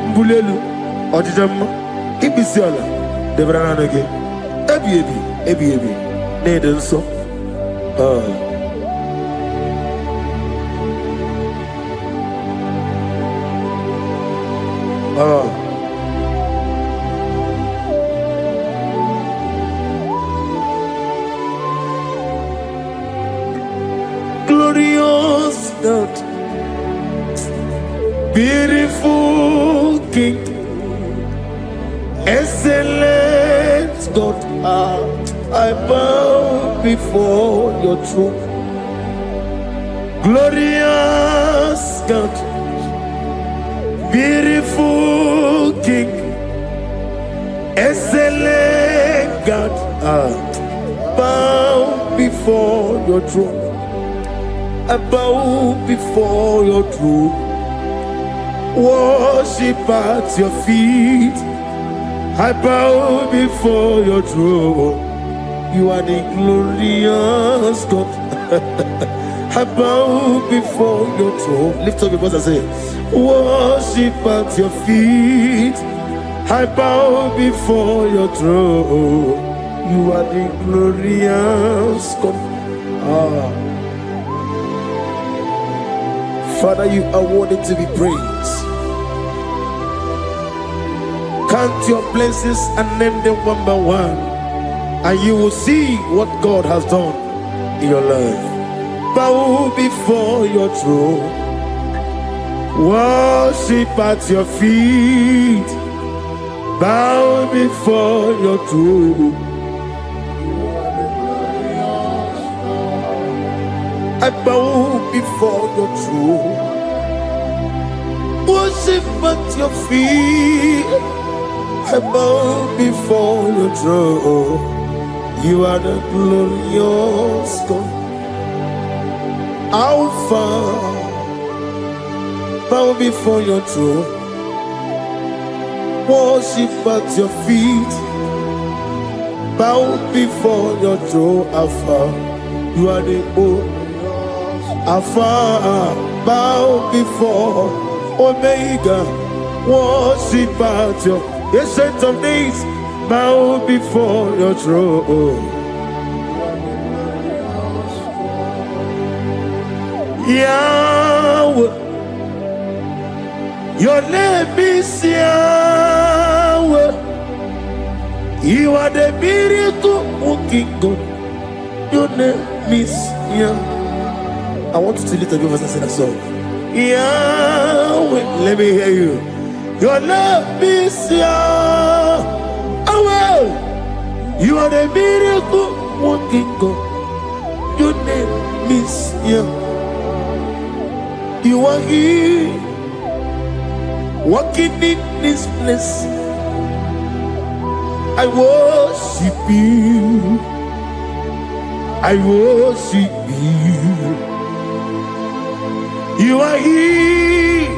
mbuli elu ọjịja mma ikpisi ala debere naanị gị ebighị ebi ebighị ebi na-ede nsọ. Glorious God, beautiful King, excellent God, I bow before your throne. Glorious God, beautiful King, excellent God, bow before your throne. I bow before your throne, worship at your feet. I bow before your throne. You are the glorious God. I bow before your throne. Lift up your voice and say, worship at your feet. I bow before your throne. You are the glorious God. Father, you are worthy to be praised. Count your blessings and name them one by one, and you will see what God has done in your life. Bow before your throne, worship at your feet. Bow before your throne. I bow before your throne, worship at your feet. I bow before your throne. You are the glorious God, Alpha. Bow before your throne, worship at your feet. Bow before your throne, Alpha. You are the Alpha, bow before Omega, worship at your ancient of days, bow before your throne. Yahweh, your name is Yahweh. You are the miracle working God. Your name is Yahweh. I want you to lift up your voice and sing a song. Yahweh, let me hear you. Your love is Yahweh. You are the miracle working God. Your name is Yahweh. You are here, walking in this place. I worship you. I worship you. You are here,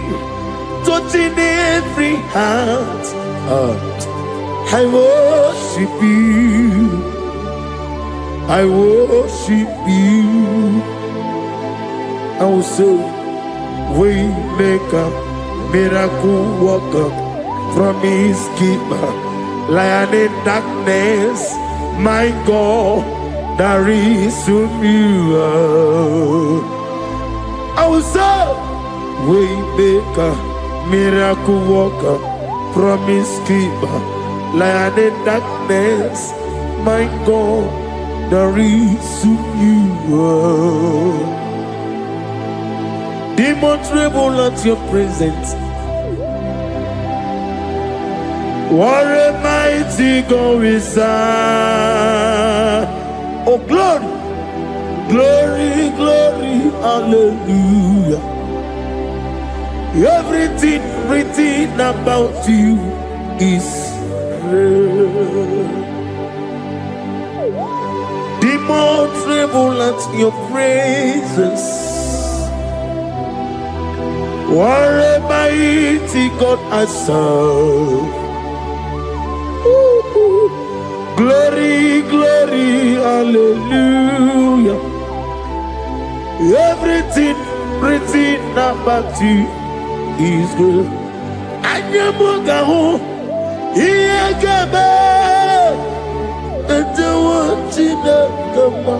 touching every heart. I worship you. I worship you. I will say, Waymaker, miracle worker, promise keeper, lion in darkness, my God, there is whom you are. I will say, Waymaker, miracle worker, promise keeper, lion in darkness, my God, there is whom you are. Demons tremble at your presence. What a mighty God we serve. Oh, glory, glory, glory, hallelujah. Everything written about you is real. Demons tremble at your presence. What a mighty God I serve. Glory, glory, hallelujah. Everything written about you is good. Anyamugaho, Iyagaba, and the one Chinagama.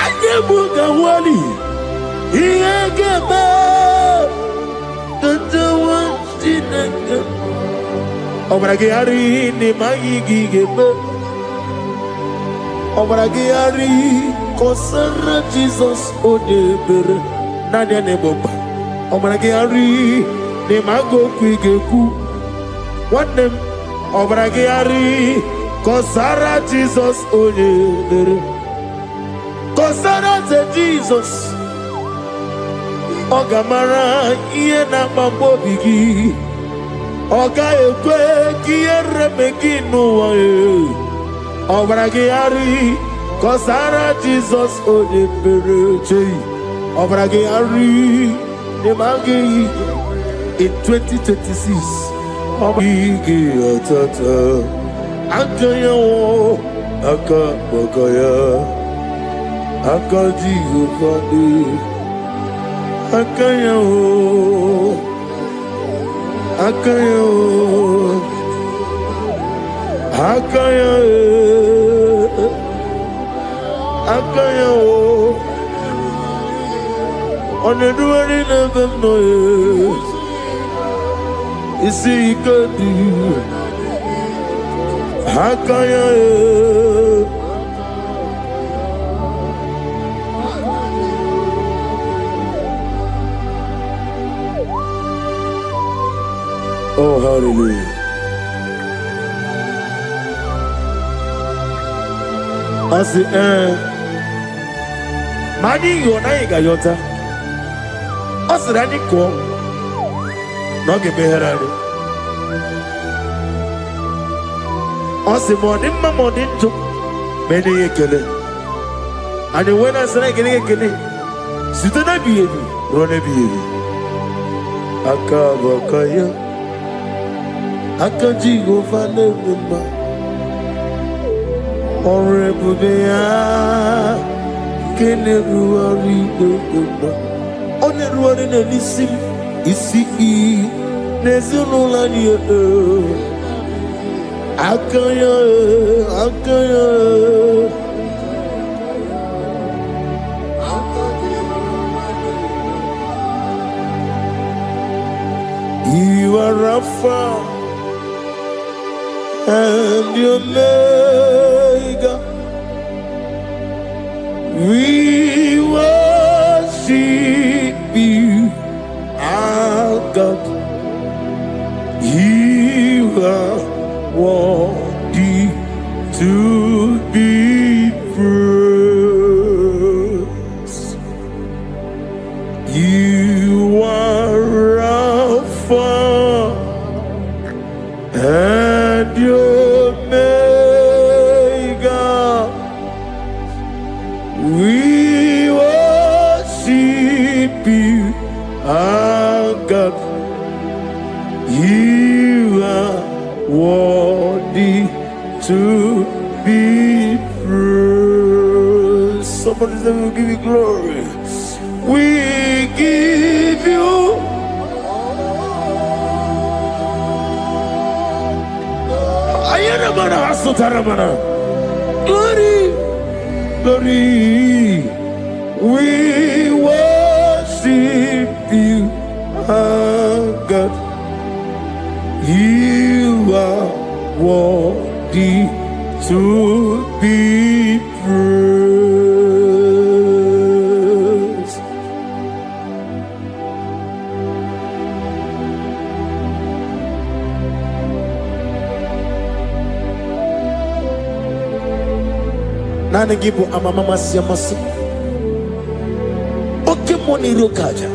Anyamugawali, Iyagaba, and the one Chinagama. Obragari ni magigi gebe. Obragari kosara Jesus odebere nadia neboba. Obragari ni mago kwigeku. Wanem obragari kosara Jesus odebere. Kosara te Jesus. Ogamara iye na mambo bigi. Oga ekwe kiere meginu wae. Obragari kosara Jesus odebereche. Obragari nemagi in 2026. Obragi atata akaya wo akabakaya akaji ufadi akaya wo Akayo, Akayo, Akayo. On the doing of them noise, you see, you could do Akayo. Oh, hallelujah. I say, Mani Yonaiga Yota. I said, I need to go. No, give me her. I said, Morning, my morning to many a killer. And when I said, I get a killer, sit on a baby, run a baby. Akabakaya. Akaji go fane mma orebubea kene ruari mma one ruari na nisim isi nezunula ni akaya akaya you are Rafa and your Omega, we worship you, our God. You are worthy to be praised. You are Alpha and your Omega, we worship you, our God. You are worthy to be praised. Somebody say, we'll give you glory. We give you glory, glory. We worship you, our God. You are worthy worthy to be praised. Nana gibu amamama siamasi. Oke moni rokaja.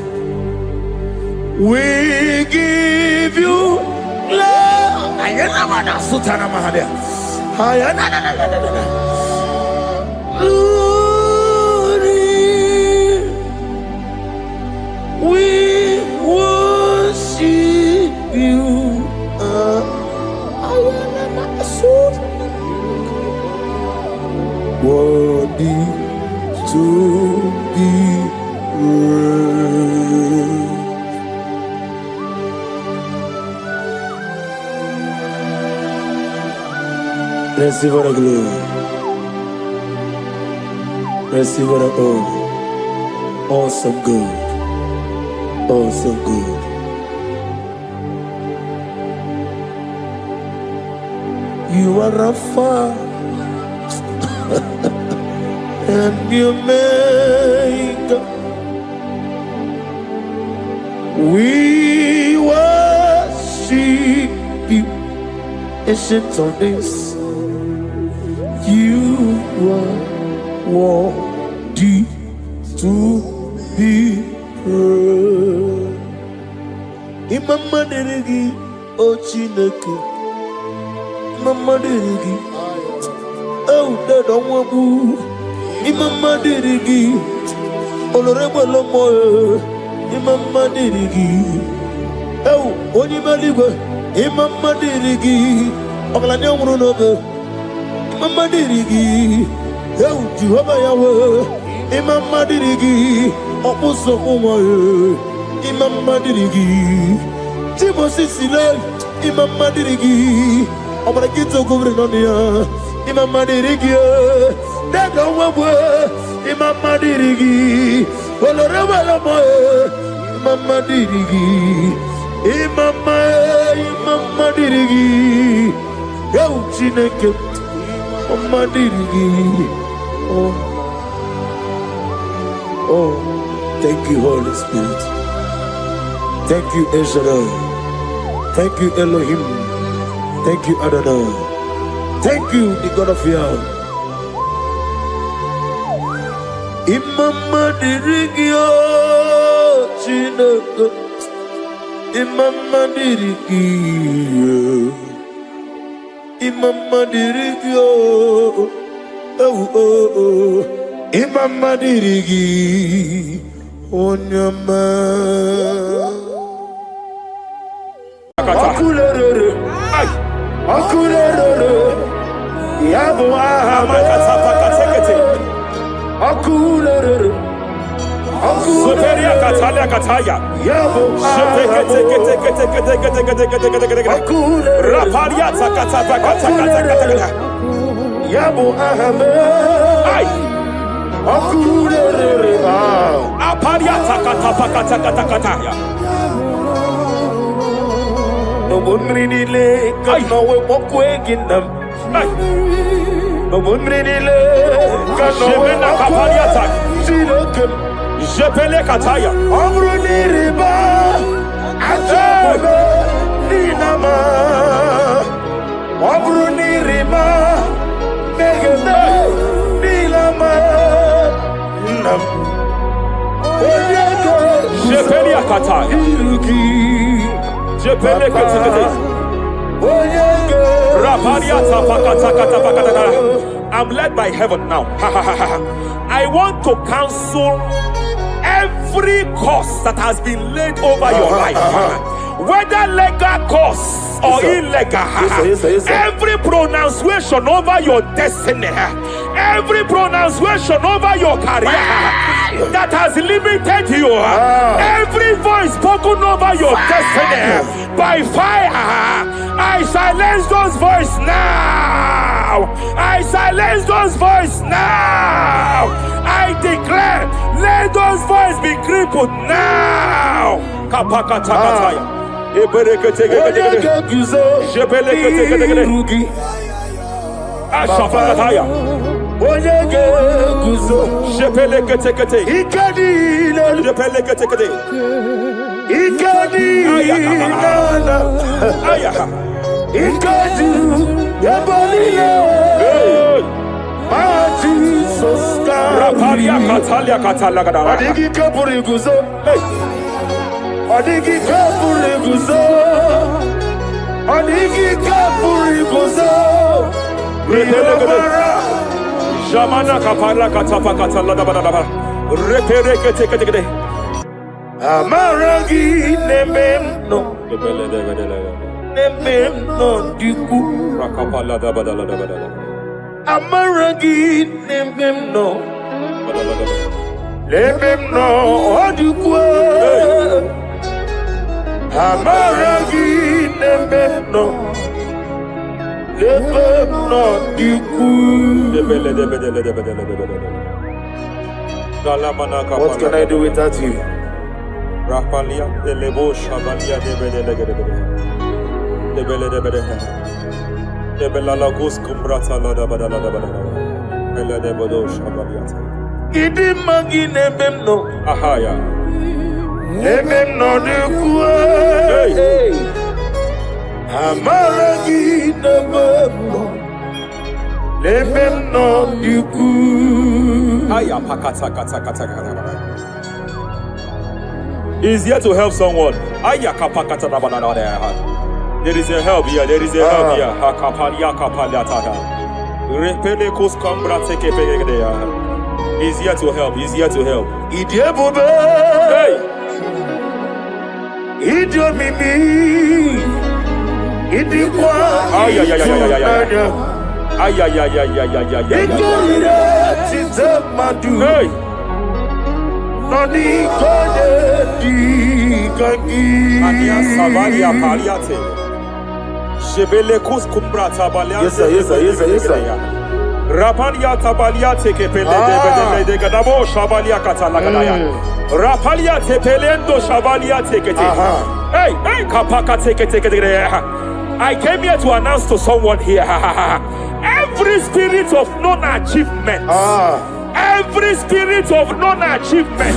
We give you love. Ayana mana sutana mahadia. Ayana na na na na na. Glory. We worship you. Ayana mana sutana. Worthy to be praised. Receive the glory. Receive the honor. Awesome God. Awesome God. You are Rapha. And you make we worship you, ancient of days. You are worthy to be praised. Imama deregi o Chineke, Imama deregi o Dadonwabu. Imama dirigi, olorebo lomo. Imama dirigi, oh, onimaliwe. Imama dirigi, oglanya umurunobe. Imama dirigi, oh, Jehovah Yahweh. Imama dirigi, opuso umoye. Imama dirigi, Timosi sile. Imama dirigi, obragito kubrinonia. Imama dirigi. Dada wawe, Imama dirigi, oloreba lomo, Imama dirigi, Imama dirigi, yo Chineke, Imama dirigi, oh, thank you Holy Spirit, thank you El Shaddai, thank you Elohim, thank you Adonai, thank you the God of Yah. Imama dirigi o Chineke, Imama dirigi, Imama dirigi o, oh, Imama dirigi, Onyama. Akulere, akulere, yabo Akulere, Soteria Katalia Kataya. Raparia Takata. Yabo Ahame. Akulere. Aparia Takata. No bunrinile, kano we mokweginam. No bunrinile, kano we Kapariatak. Silokem. Jepele Kataya. Amruni riba, ajabe, ninama. Amruni riba, megene, nilama. Nam. Jepele Kataya. Iruki. Jepele Kataya. I'm led by heaven now. I want to cancel every curse that has been laid over your life, whether legal curse or illegal. Yes, sir. Every pronunciation over your destiny, every pronunciation over your career that has limited you, every voice spoken over your destiny by fire, I silence those voices now. I silence those voices now. I declare, let those voices be crippled now. Ashafakataya. Onyege guzo. Shepelekete. Ikadi. Shepelekete. Ikadi. Nana. Ayaha. Ikadi. Yabalile. Jesus. Raparia Katalia Katalaga. Adigi kapuri guzo. Adigi kapuri guzo. Adigi kapuri guzo. Jamana kapara katapa katala bada. Reperekete. Amaragi nememno. Nememno diku. Rakapala da bada. Amaragi nememno. Nememno diku. Amaragi nememno. What can I do without you? Rapalia de lebo shabalia de bela lagos kumbrata la da bada bela de bodo shabalia. Idi magine bemno. Ahaya. Nememno de kue. Amaragi nememno. Nememno de kue. Aya pakata kata. He's here to help someone. Aya kapakata da bada. There is a help here. There is a help here. Hakapalia kapaliata. Repele kos kambra teke pegedea. He's here to help. He's here to help. Idiebobe. Hey. Idiomimi. Idikwa. Ay. Hey. Nani kode di kangi. Ania Savaria Paliate. Shebele kus kumbrata balia. Yes sir. Rapalia tabalia teke pele de gadabo shabalia katalagadaya. Rapalia tepelendo shabalia teke. Hey, kapaka teke. I came here to announce to someone here. Every spirit of non-achievement. Every spirit of non-achievement.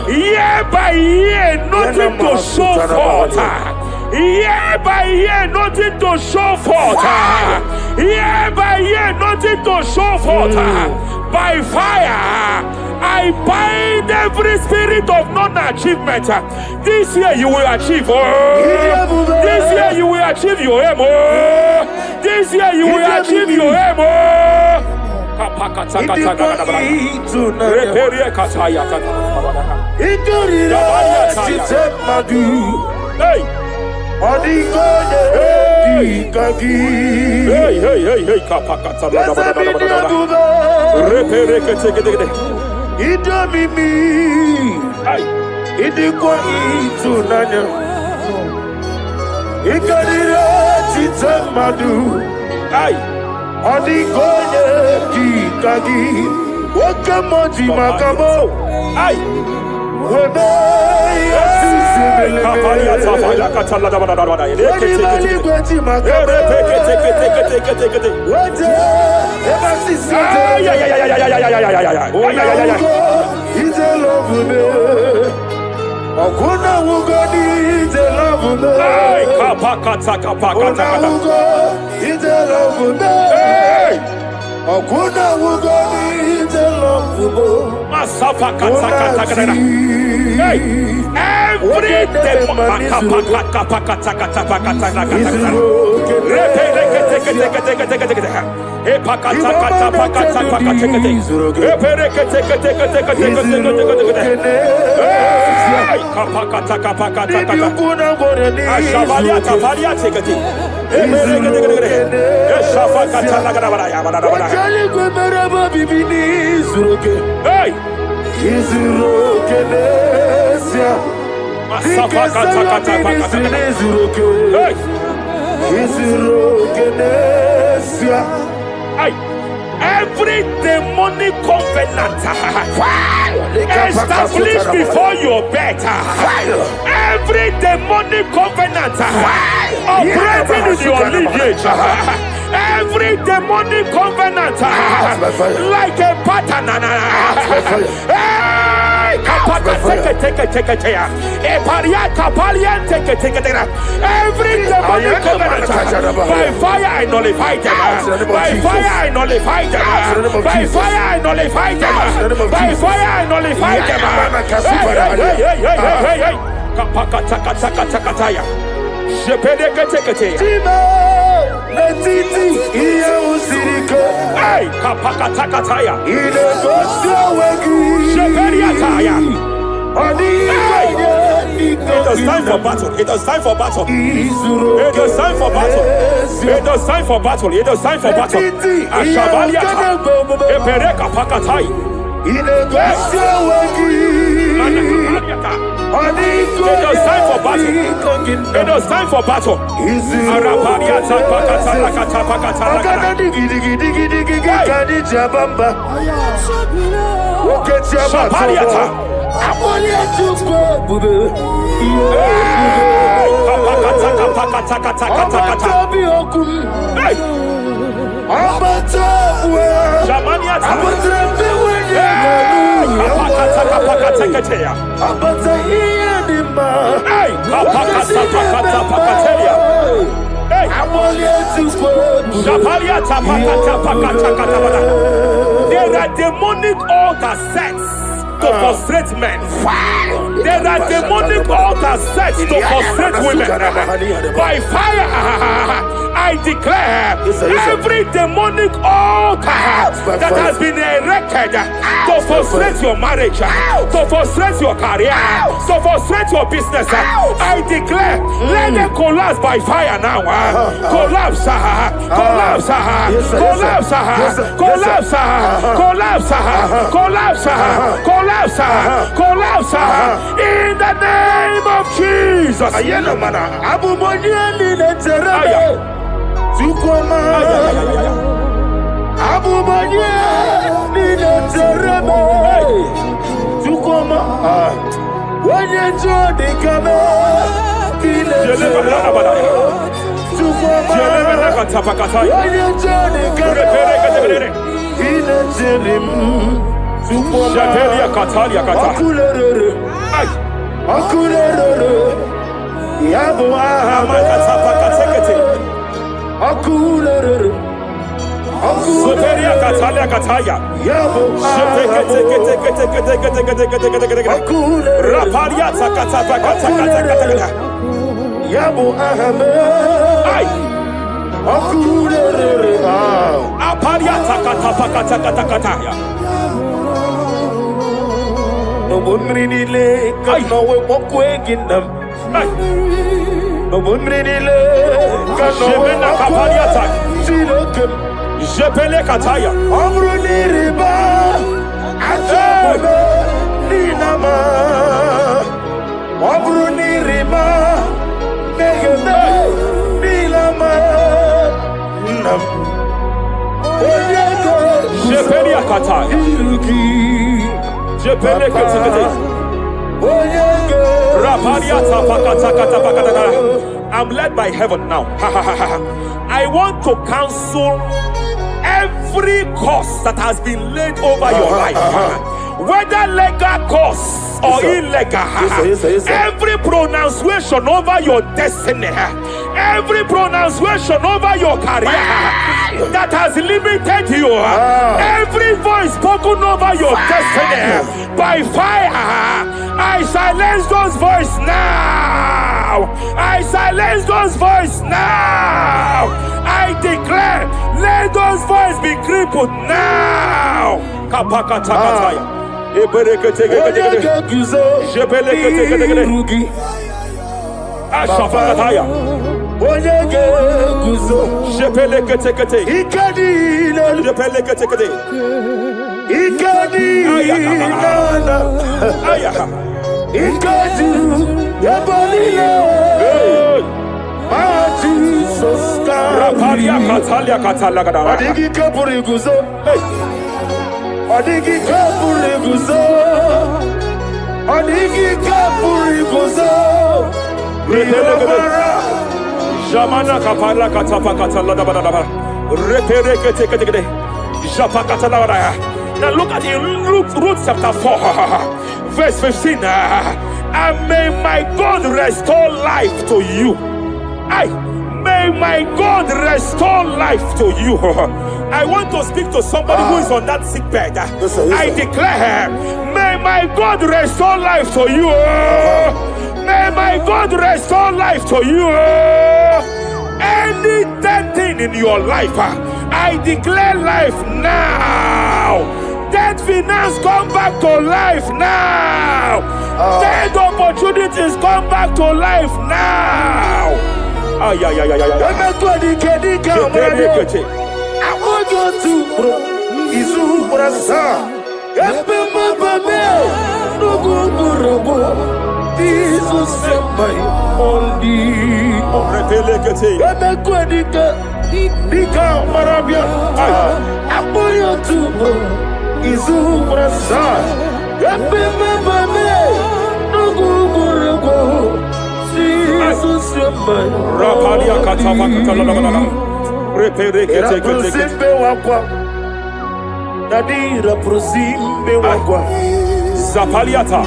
Year by year, nothing to show forth. Year by year, nothing to show forth. Year by year, nothing to show forth. By fire, I bind every spirit of non-achievement. This year you will achieve. This year you will achieve your aim. This year you will achieve your aim. Hey. Hey, kapakata. Every demonic covenant established before your bed, every demonic covenant operating in your lineage, every every demonic covenant like a pattern. Every demonic covenant by fire I nullify them. By fire I nullify them. By fire I nullify them. By fire I nullify them. It is time for battle. It is time for battle. It is time for battle. It is time for battle. It is time for battle. Ashabaliata. Epereka pakatai. It is time for battle. It is time for battle. Arapariata pakata lakata pakata lakata. Shabaliata. There are demonic altar sets to frustrate men. There are demonic altars set to frustrate women. By fire, I declare every demonic altar that has been erected to frustrate your marriage, to frustrate your career, to frustrate your business, I declare, let them collapse by fire now. Collapse, collapse, collapse, collapse, collapse, collapse, collapse, collapse, in the name of Jesus. I'm led by heaven now. I want to cancel every curse that has been laid over your life, whether legal curse or illegal. Every pronunciation over your destiny, every pronunciation over your career that has limited you, every voice spoken over your destiny, by fire, I silence those voices now. I silence those voices now. I declare, let those voices be crippled now. Now look at Ruth chapter 4, verse 15. And may my God restore life to you. May my God restore life to you. I want to speak to somebody who is on that sick bed. Yes, sir. I declare, may my God restore life to you. May my God restore life to you. Any dead thing in your life, I declare life now. Dead finance come back to life now. Dead opportunities come back to life now. I want you to Zapaliata.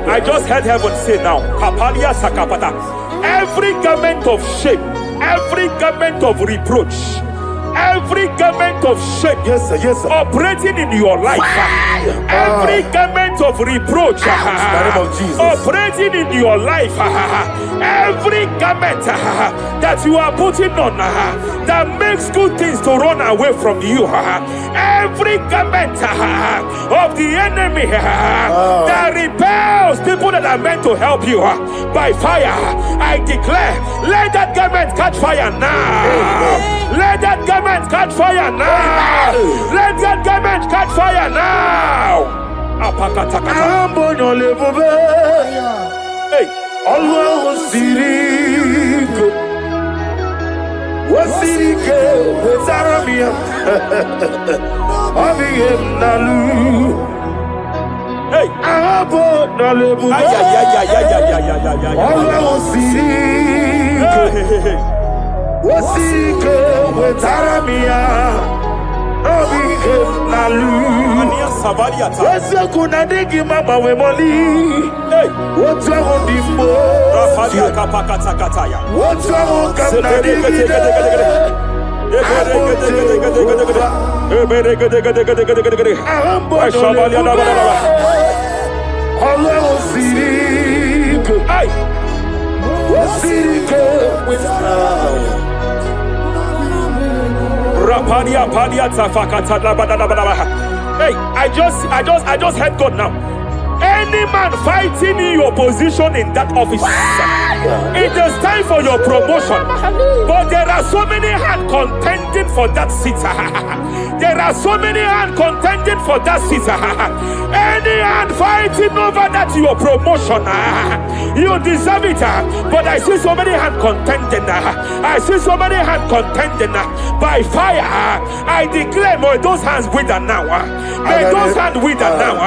I just heard heaven say now, every garment of shame, every garment of reproach, every garment of shame, yes, sir, yes, sir, operating in your life, every garment of reproach operating in your life, every garment that you are putting on that makes good things to run away from you, every garment of the enemy that repels people that are meant to help you by fire, I declare, let that garment catch fire now. Let that garment catch fire now. Let that garment catch fire now. Hey, hey, I just heard God now. Any man fighting in your position in that office, it is time for your promotion. But there are so many hands contending for that seat. There are so many hands contending for that seat. Any hand fighting over that your promotion, you deserve it. But I see so many hands contending. I see so many hands contending by fire. I declare, may those hands wither now. May those hands wither now.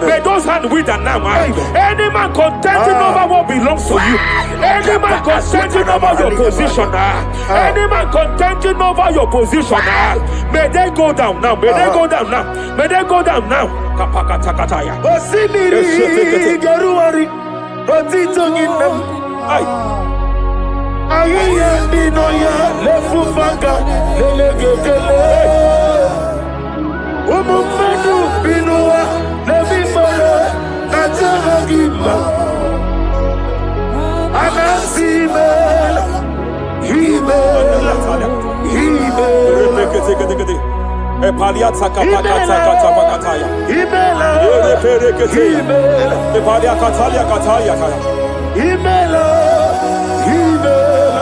May those hands wither now. Any man contending over what belongs to you, any man contending over your position, any man contending over your position, may they go down now. May they go down now. May they go down now. Aye. Aye, Dinoya, Lefufanga, Lelegele. Umumedu, Binoa, Levimole, Najaragima. Anasimel, Himel, Himel. Epalia takapakata pakataya. Himela, Himel. Epalia katalia katalia kaya. Himela, Himela.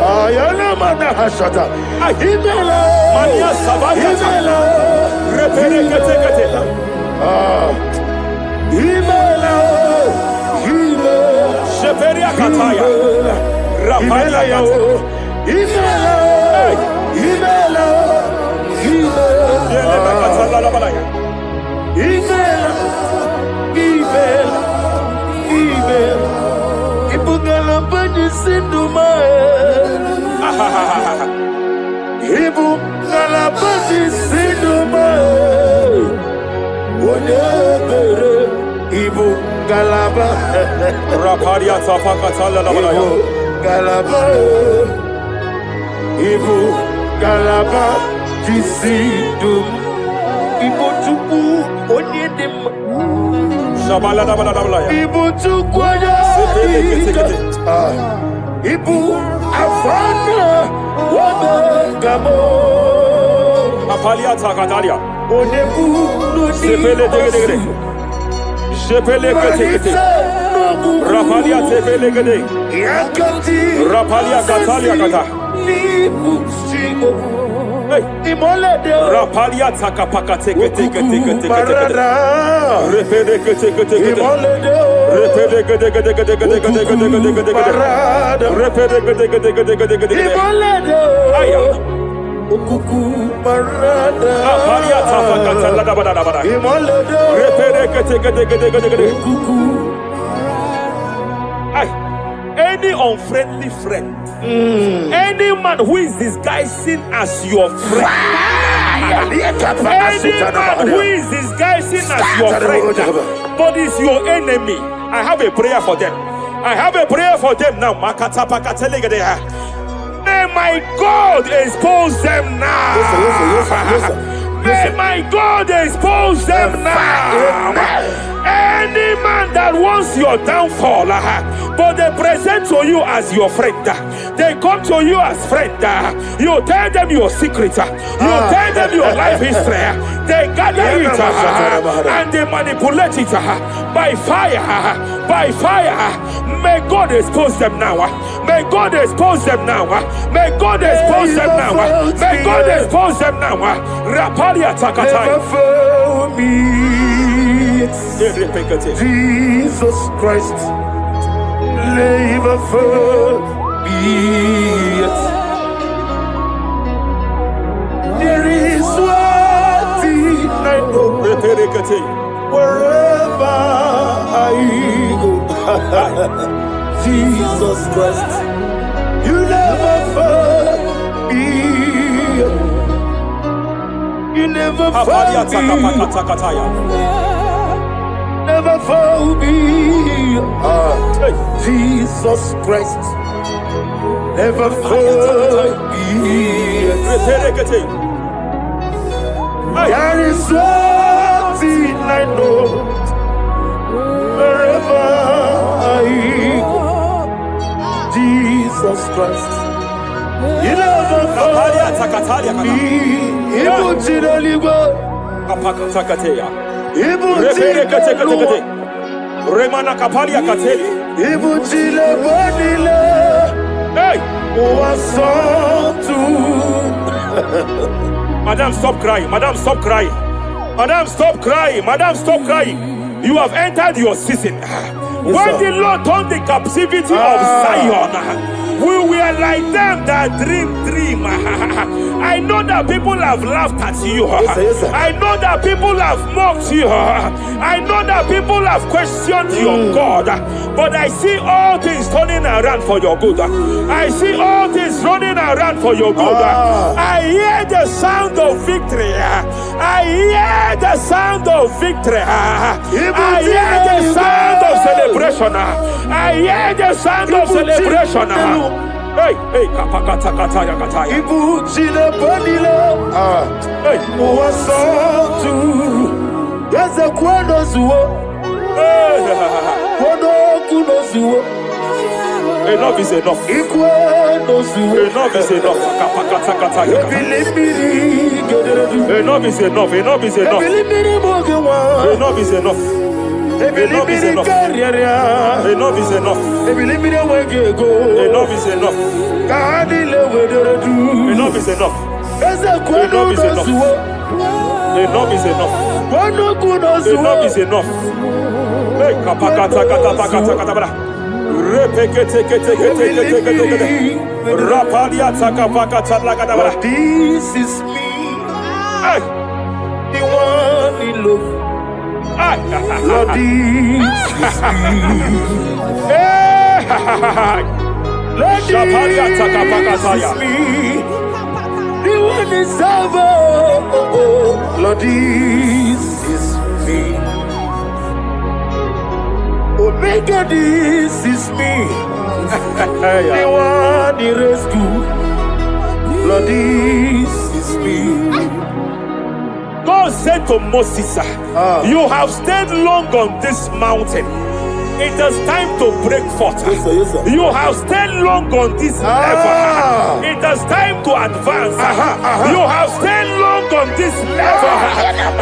Ayana mana hashata. Himela, Mania sabaya. Himela, Reperekete. Himela, Himela. Sheperia kataya. Rapalia kata. Himela, Himela, Yele makatala la balaya. Himela, Himela, Himela. Ibugala bani sindumae. Ibugala bani sindumae. Wonebere Ibugalaba. Rapalia tapakatala la balaya. Ibugalaba. Ibugalaba kisidum. Ibutuku onyedim. Shabala la balaya. Ibutuku Ibu afana wabagamo. Apalia takatalia. Onebu Sepele degedegede. Sepele kete. Rapalia tepele gede. Yakati Rapalia katalia kata. Nibusigo. Hey. Imolede Rapalia takapakate kete. Marada Repede kete. Imolede Repede kete. Marada Repede kete. Imolede Aya. Ukuku Marada Apalia tapakatala la balaya. Imolede Repede kete. Ukuku. Ay. Any unfriendly friend, any man who is disguising as your friend, any man who is disguising as your friend, but is your enemy, I have a prayer for them. I have a prayer for them now. May my God expose them now. May my God expose them now. Any man that wants your downfall, but they present to you as your friend, they come to you as friend, you tell them your secret, you tell them your life history, they gather it and they manipulate it by fire. May God expose them now. May God expose them now. May God expose them now. May God expose them now. Rapalia Takatai. Jesus Christ, never forget. There is one thing I know. Wherever I go, Jesus Christ, you never forget. You never forget. Never found me. Jesus Christ, never found me. There is one thing I know. Wherever I go, Jesus Christ, you never found me. Remana kapalia kateli. Hey! Madam, stop crying. Madam, stop crying. Madam, stop crying. Madam, stop crying. You have entered your season. When the Lord turned the captivity of Zion, we were like them that dream. I know that people have laughed at you. I know that people have mocked you. I know that people have questioned your God. But I see all things turning around for your good. I see all things running around for your good. I hear the sound of victory. I hear the sound of victory. I hear the sound of celebration. celebration. I hear the sound of celebration. Hey, hey, kapakata kataya kataya. Ibu chile panile. Hey, Uwasotu. Yeze kwano zuo. Kwano kuno zuo. Enough is enough. Ikwano zuo. Enough is enough. Kapakata kataya. Enough is enough. Enough is enough. Enough is enough. Enough is enough. Enough is enough. Enough is enough. Enough is enough. Enough is enough. Enough is enough. Enough is enough. Hey, kapakata kata kata kata kata. Repekete kete kete kete kete. Rapalia takapakata lagada. This is me. Hey, The one in love. Lord, this is me. Lord, this is me. The one is over. Lord, this is me. Omega, this is me. The one in rescue. Lord, this is me. God said to Moses, you have stayed long on this mountain. It is time to break forth. Yes, sir, yes, sir. You have stayed long on this level. It is time to advance. You have stayed long on this level.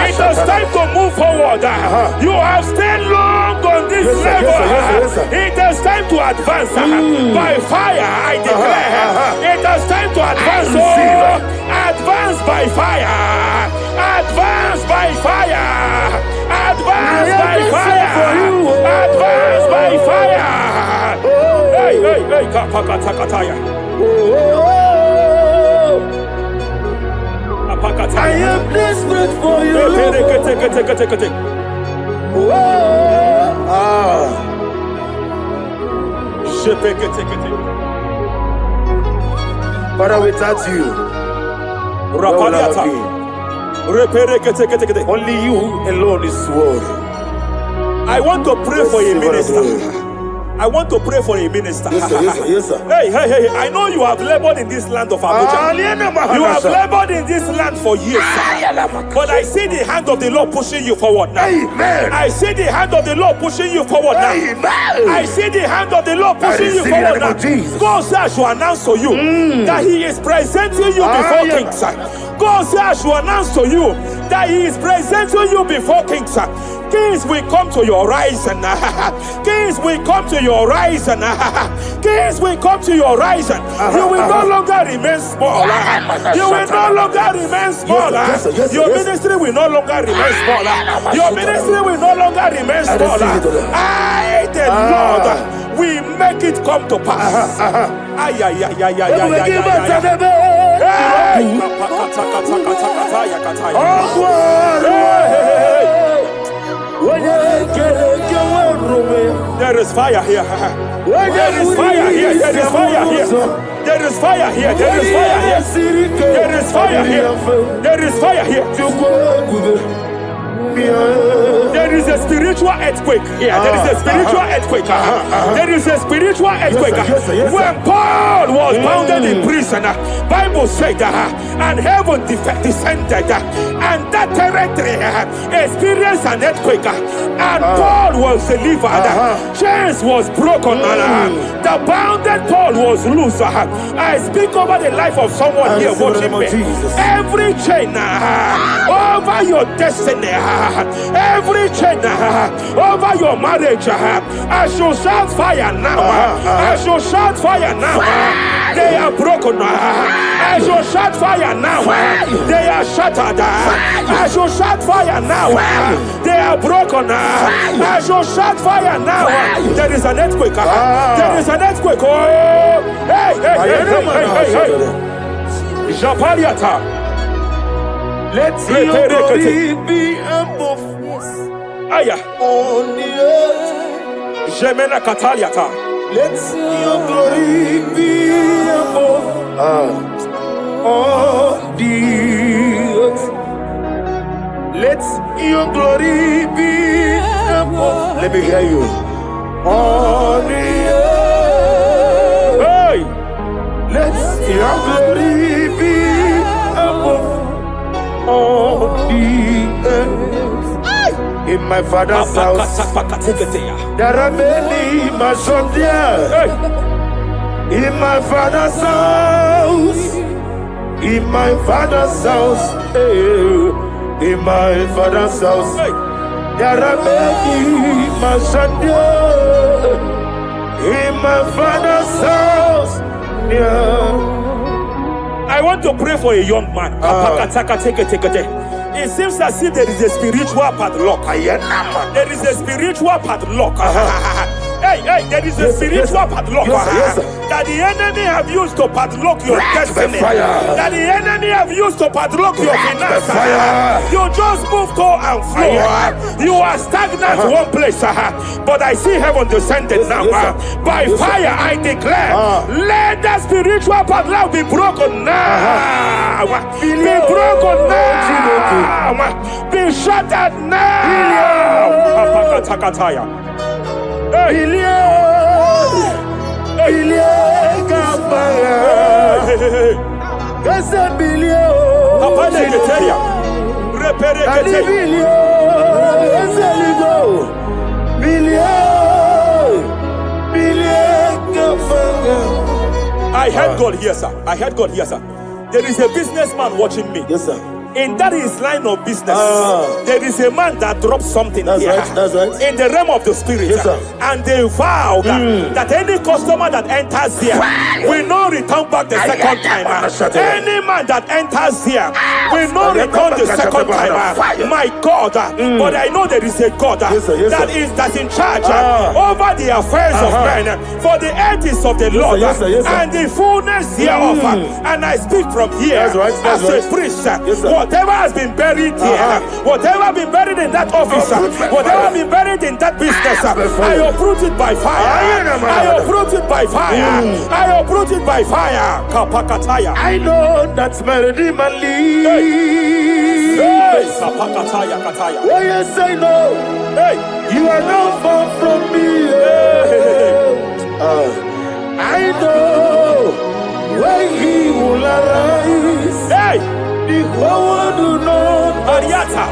It is time to move forward. You have stayed long on this level. It is time to advance. By fire, I declare. It is time to advance. Advance by fire. Advance by fire. Advance by fire. Advance by fire. Hey, hey, hey, kapakatakataya. I am desperate for you. Father, without you, where would I be? Only you alone is worthy. I want to pray for a minister. I want to pray for a minister. Yes, sir, yes, sir, yes, sir. Hey, hey, hey, I know you have labored in this land of Abuja. You have labored in this land for years. But I see the hand of the Lord pushing you forward now. Amen. I see the hand of the Lord pushing you forward now. Amen. I see the hand of the Lord pushing you forward now. God says I should announce to you that He is presenting you before kings. God says I should announce to you that He is presenting you before kings. Kings will come to your horizon. Kings will come to your horizon. Kings will come to your horizon. You will no longer remain small. You will no longer remain small. Your ministry will no longer remain small. Your ministry will no longer remain small. I, the Lord, will make it come to pass. Ay, ay, ay, ay, ay, ay, there is fire here. There is fire here. There is fire here. There is fire here. There is fire here. There is fire here. There is fire here. There is a spiritual earthquake here. There is a spiritual earthquake. There is a spiritual earthquake. When Paul was bounded in prison, Bible said and heaven descended, and that territory experienced an earthquake, and Paul was delivered. Chains was broken. The bounded Paul was loose. I speak over the life of someone here watching me. Every chain over your destiny, every chain over your marriage, I shall shout fire now. I shall shout fire now. They are broken. I shall shout fire now. They are shattered. I shall shout fire now. They are broken. I shall shout fire now. There is an earthquake. There is an earthquake. Oh, hey, hey, hey, hey, hey, hey. Japariata. Let your glory be above Aya. on the earth. Jemena Kataliata. Let your glory be above on the earth. Let your glory be above. Let me hear you. on the earth. Hey! Let your glory be above all the earth. In my father's house, there are many mansions there. In my father's house, in my father's house, in my father's house, there are many mansions there. In my father's house, I want to pray for a young man. It seems as if there is a spiritual padlock. There is a spiritual padlock. Hey, there is a spiritual padlock that the enemy have used to padlock your destiny. That the enemy have used to padlock your finances. You just move to and fro. You are stagnant one place, but I see heaven descended now. By fire, I declare, let the spiritual padlock be broken now. Be broken now. Be shattered now. I heard God here, sir. I heard God here, sir. There is a businessman watching me. Yes, sir. In that his line of business, there is a man that drops something here. That's right. In the realm of the spirit, yes, and they vow that any customer that enters here will not return back the second time. Any man that enters here will not return the second time. My God, but I know there is a God that's in charge over the affairs of men. For the earth is of the Lord and the fullness hereof. And I speak from here as a priest. Whatever has been buried here, whatever has been buried in that office, whatever has been buried in that business, I uproot it by fire. I uproot it by fire. I uproot it by fire. Kapakataya. I know that's melody man leaves. Kapakataya kataya. Oh yes, I know. Hey, you are not far from me. I know when he will arise. Hey. The whole world will know Ariata.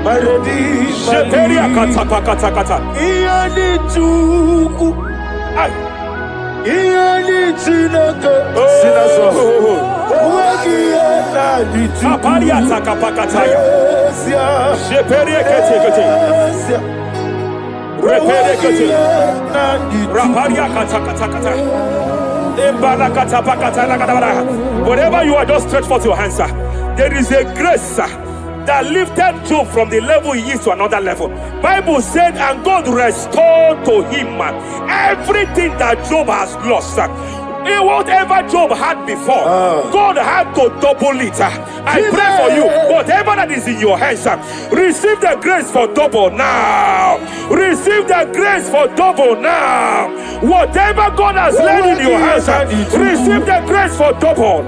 Melody Sheperia kata kata. Iyani chuku. Ay. Iyani chinaka. Sinaso. Wakiana di chuku. Apariata kapakataya. Sheperia kete. Repere kete. Raparia kata kata. Whatever you are, just stretch forth your hands, sir. There is a grace, sir, that lifted Job from the level he is to another level. Bible said, and God restored to him everything that Job has lost, sir. Whatever Job had before, God had to double it. I pray for you, whatever that is in your hands, receive the grace for double now. Receive the grace for double now. Whatever God has laid in your hands, receive the grace for double.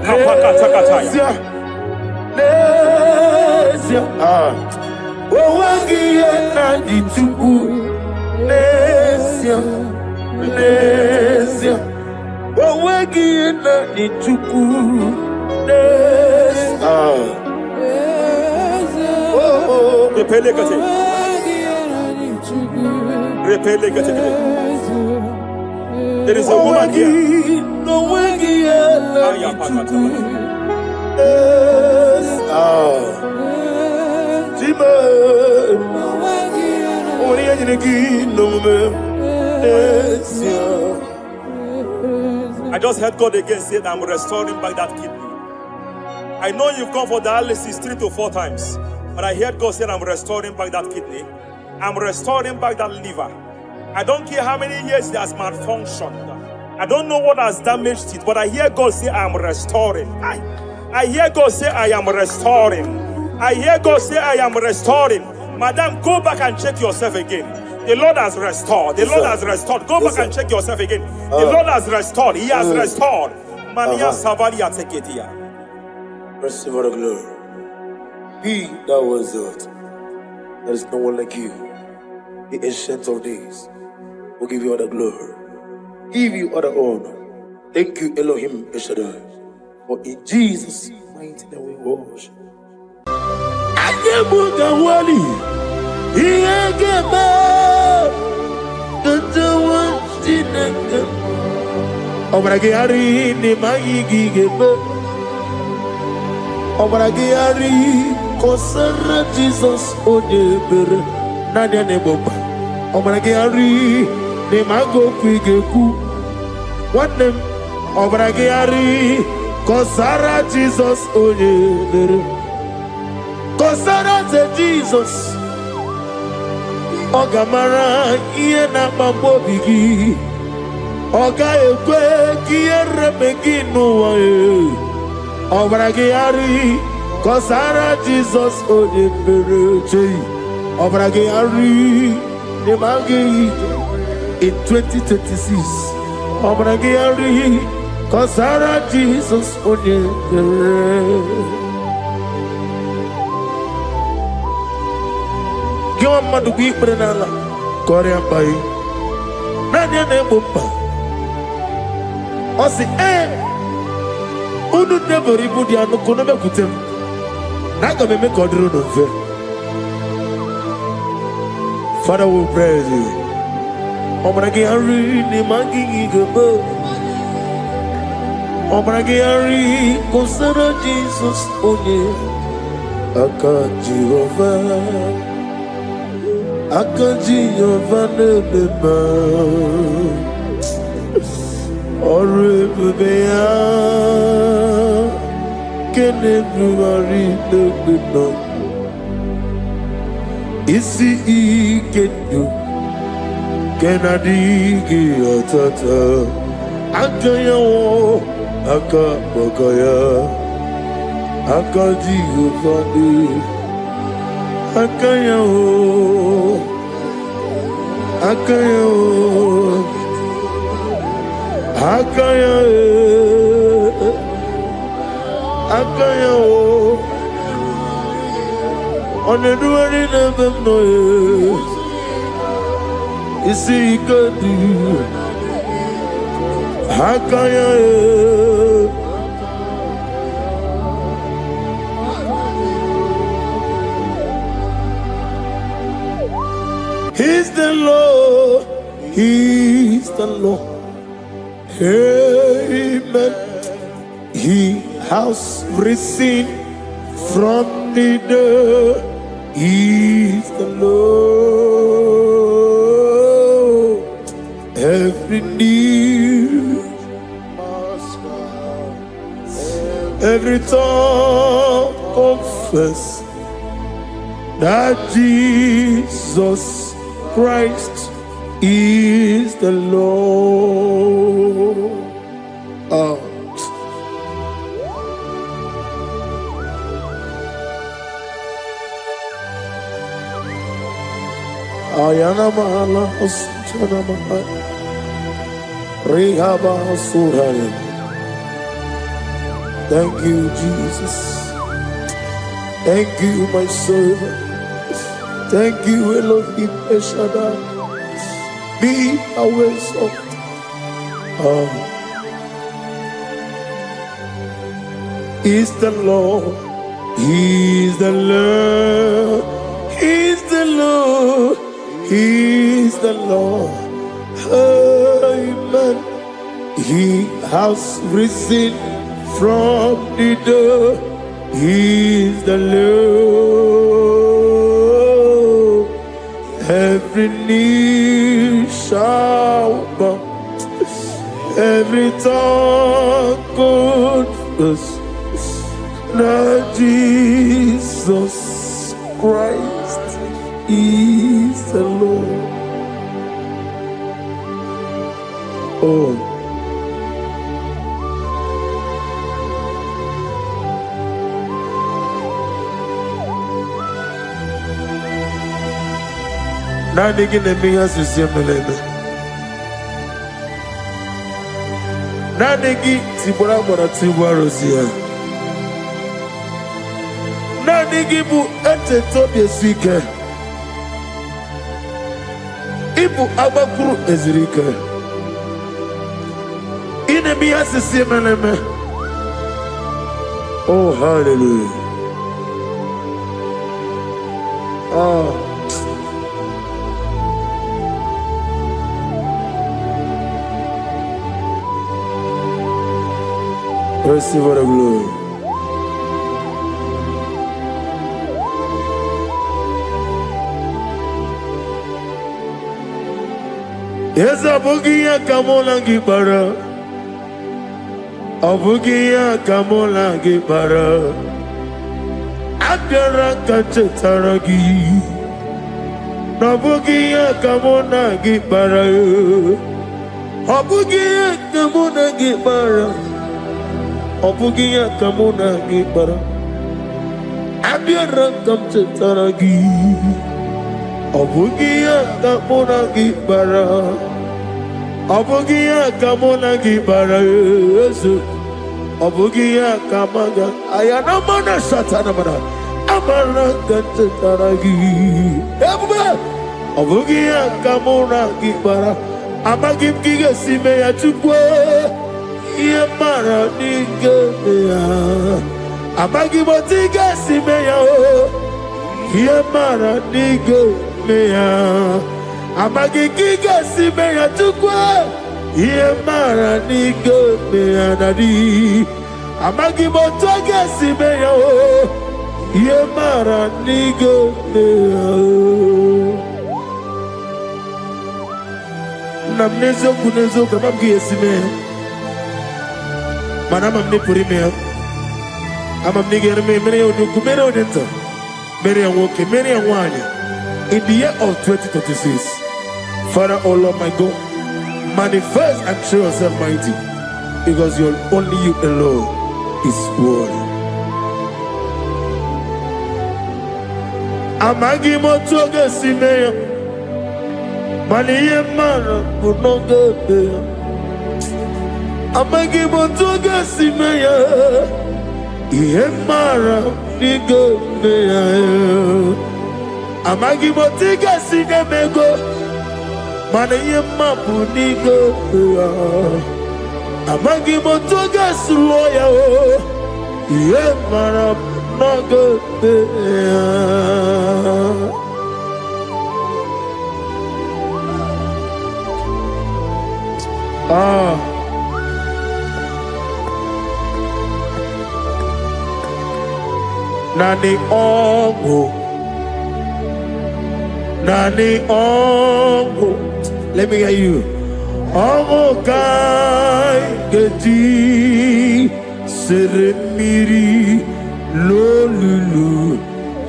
There is a woman here. I just heard God again say that I'm restoring back that kidney. I know you've gone for dialysis 3 to 4 times, but I heard God say I'm restoring back that kidney. I'm restoring back that liver. I don't care how many years it has malfunctioned. I don't know what has damaged it, but I hear God say I'm restoring. I hear God say I am restoring. I hear God say I am restoring. Madam, go back and check yourself again. The Lord has restored. The Lord has restored. Go back and check yourself again. The Lord has restored. He has restored. Mania Savaria Teketia. Receive all the glory. He that was it. There is no one like you. The ancient of days. We'll give you all the glory. Give you all the honor. Thank you, Elohim Eshadai. For in Jesus' mighty name we worship. Obragari ni magigi gebe. Obragari kosara Jesus onyebere nanya neboba. Obragari ni mago kwigeku. Wanem obragari kosara Jesus onyebere. Kosara ze Jesus. Ogamara iye na mabobigi. Oga ekwe kiere beginu wae. Obragari kosara Jesus onyebere. Obragari ni magi in 2026. Obragari kosara Jesus onyebere. Give madu bi prenala Korean bai nanya ne bomba osi unu nebori budi anu kono be kutem naga me kodro no fe. Father, we praise you. Obragi ari ni mangi gebo. Obragi ari kosara Jesus onye aka Jehovah. Akaji Yovaneba Oribea Kenebruari Nebino Isi Ikenu Kenadigi Otata Akaya Akabakaya Akaji Yovani Akaya Akaya Akaya Akaya Oneduari nebemno isi ikadi Akaya He's the Lord, He's the Lord. Amen. He has risen from the dead. He's the Lord. Every knee, every tongue confess that Jesus Christ is the Lord. Ayana mahala osana mahala Rehaba suraya. Thank you, Jesus. Thank you, my servant. Thank you, Elohim Eshadai. Be our exalted. He's the Lord. He's the Lord. He's the Lord. He's the Lord. Amen. He has risen from the dead. He's the Lord. Every knee shall bow, every tongue confess that Jesus Christ is the Lord. Oh. Nani gine miya sisemelebe. Nani gi tibora mora tibora rozia. Nani gi bu ete tobie sike. Ibu abakuru ezirike. Inemi asisi meneme. Oh, hallelujah. Oh. Receive the glory. Yes, Abugia Kamola Gibara. Abugia Kamola Gibara. Abdara Kachetaragi. Nabugia Kamona Gibara. Abugia Kamona Gibara. Abugia Kamona Gibara. Abdara Kachetaragi. Abugia Kamona Gibara. Abugia Kamona Gibara. Abugia Kamaga. Ayana Mana Satana Mana. Amara Kataragi. Abugia Kamona Gibara. Amagim Giga Simeya Chukwe. Yamara Nigeria. Amagibotiga Simeya. Yamara Nigeria. Amagigiga Simeya Chukwe. Yamara Nigeria Nadi. Amagibotiga Simeya. Yamara Nigeria. Namnezo kunezo kababgi Simeya. Manama Nipurime. I'm nigger many of you, many of them, many of walking, many of one. In the year of 2026, Father, oh Lord my God, manifest and show yourself mighty, because you're only you alone is worthy. Amagi motoga simeya, maniye mara kunoga beya. Amagi motoga simeya. Yemara nigo meya. Amagi motiga sinemego. Mana yemapu nigo meya. Amagi motoga suloya o. Yemara nago meya. Nani ongo. Let me hear you. Ongo kai geti seremiri lolulu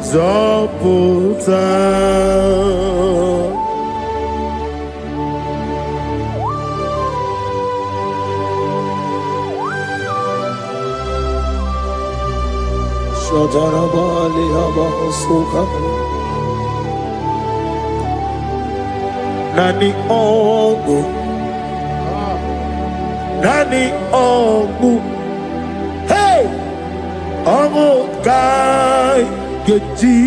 zapota. Shadarabali Habasoka Nani Ongu Hey Ongu Kai Geti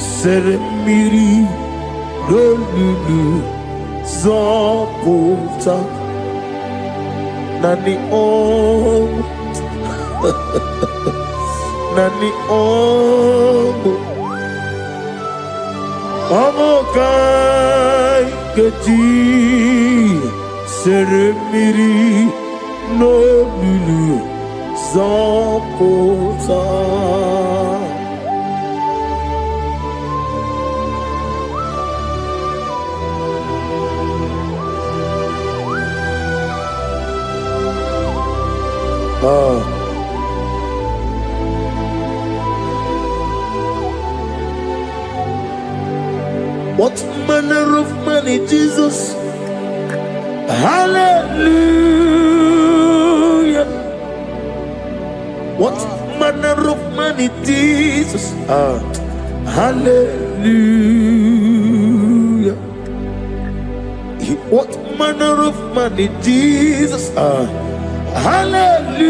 Seremiri Lolulu Zapota Nani Ongu Nani ongo kai geti seremiri no lulu zapota. What manner of money, Jesus? Hallelujah. What manner of money, Jesus? Hallelujah. What manner of money, Jesus? Hallelujah.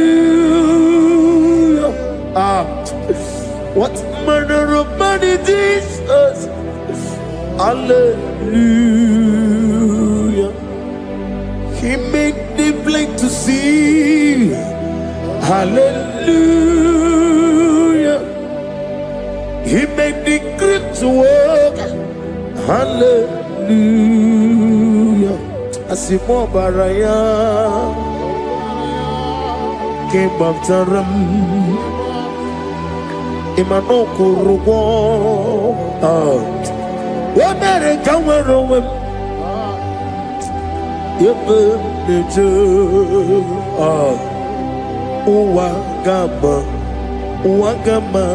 What manner of money, Jesus? Hallelujah. Asimo baraya Kebabtaram Imano kurugo Wamere kawarowem Yebe neje Uwagama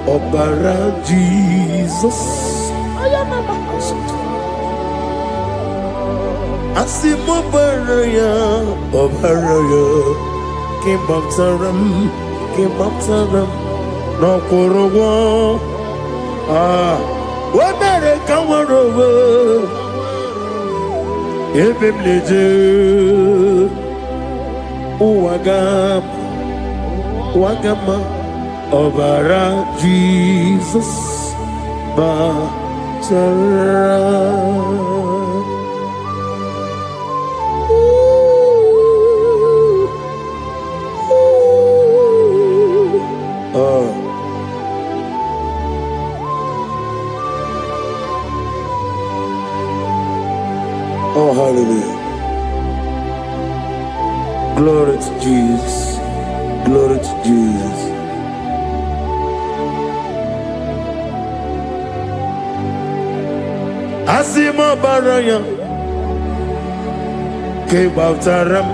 Obara Jesus Asimo baraya Obaraya Kebabtaram No kurugo Wamere kawarowe Ebem leje Uwagama Obara Jesus Batara Oh, hallelujah. Glory to Jesus. Glory to Jesus. Asima baraya Kebabtaram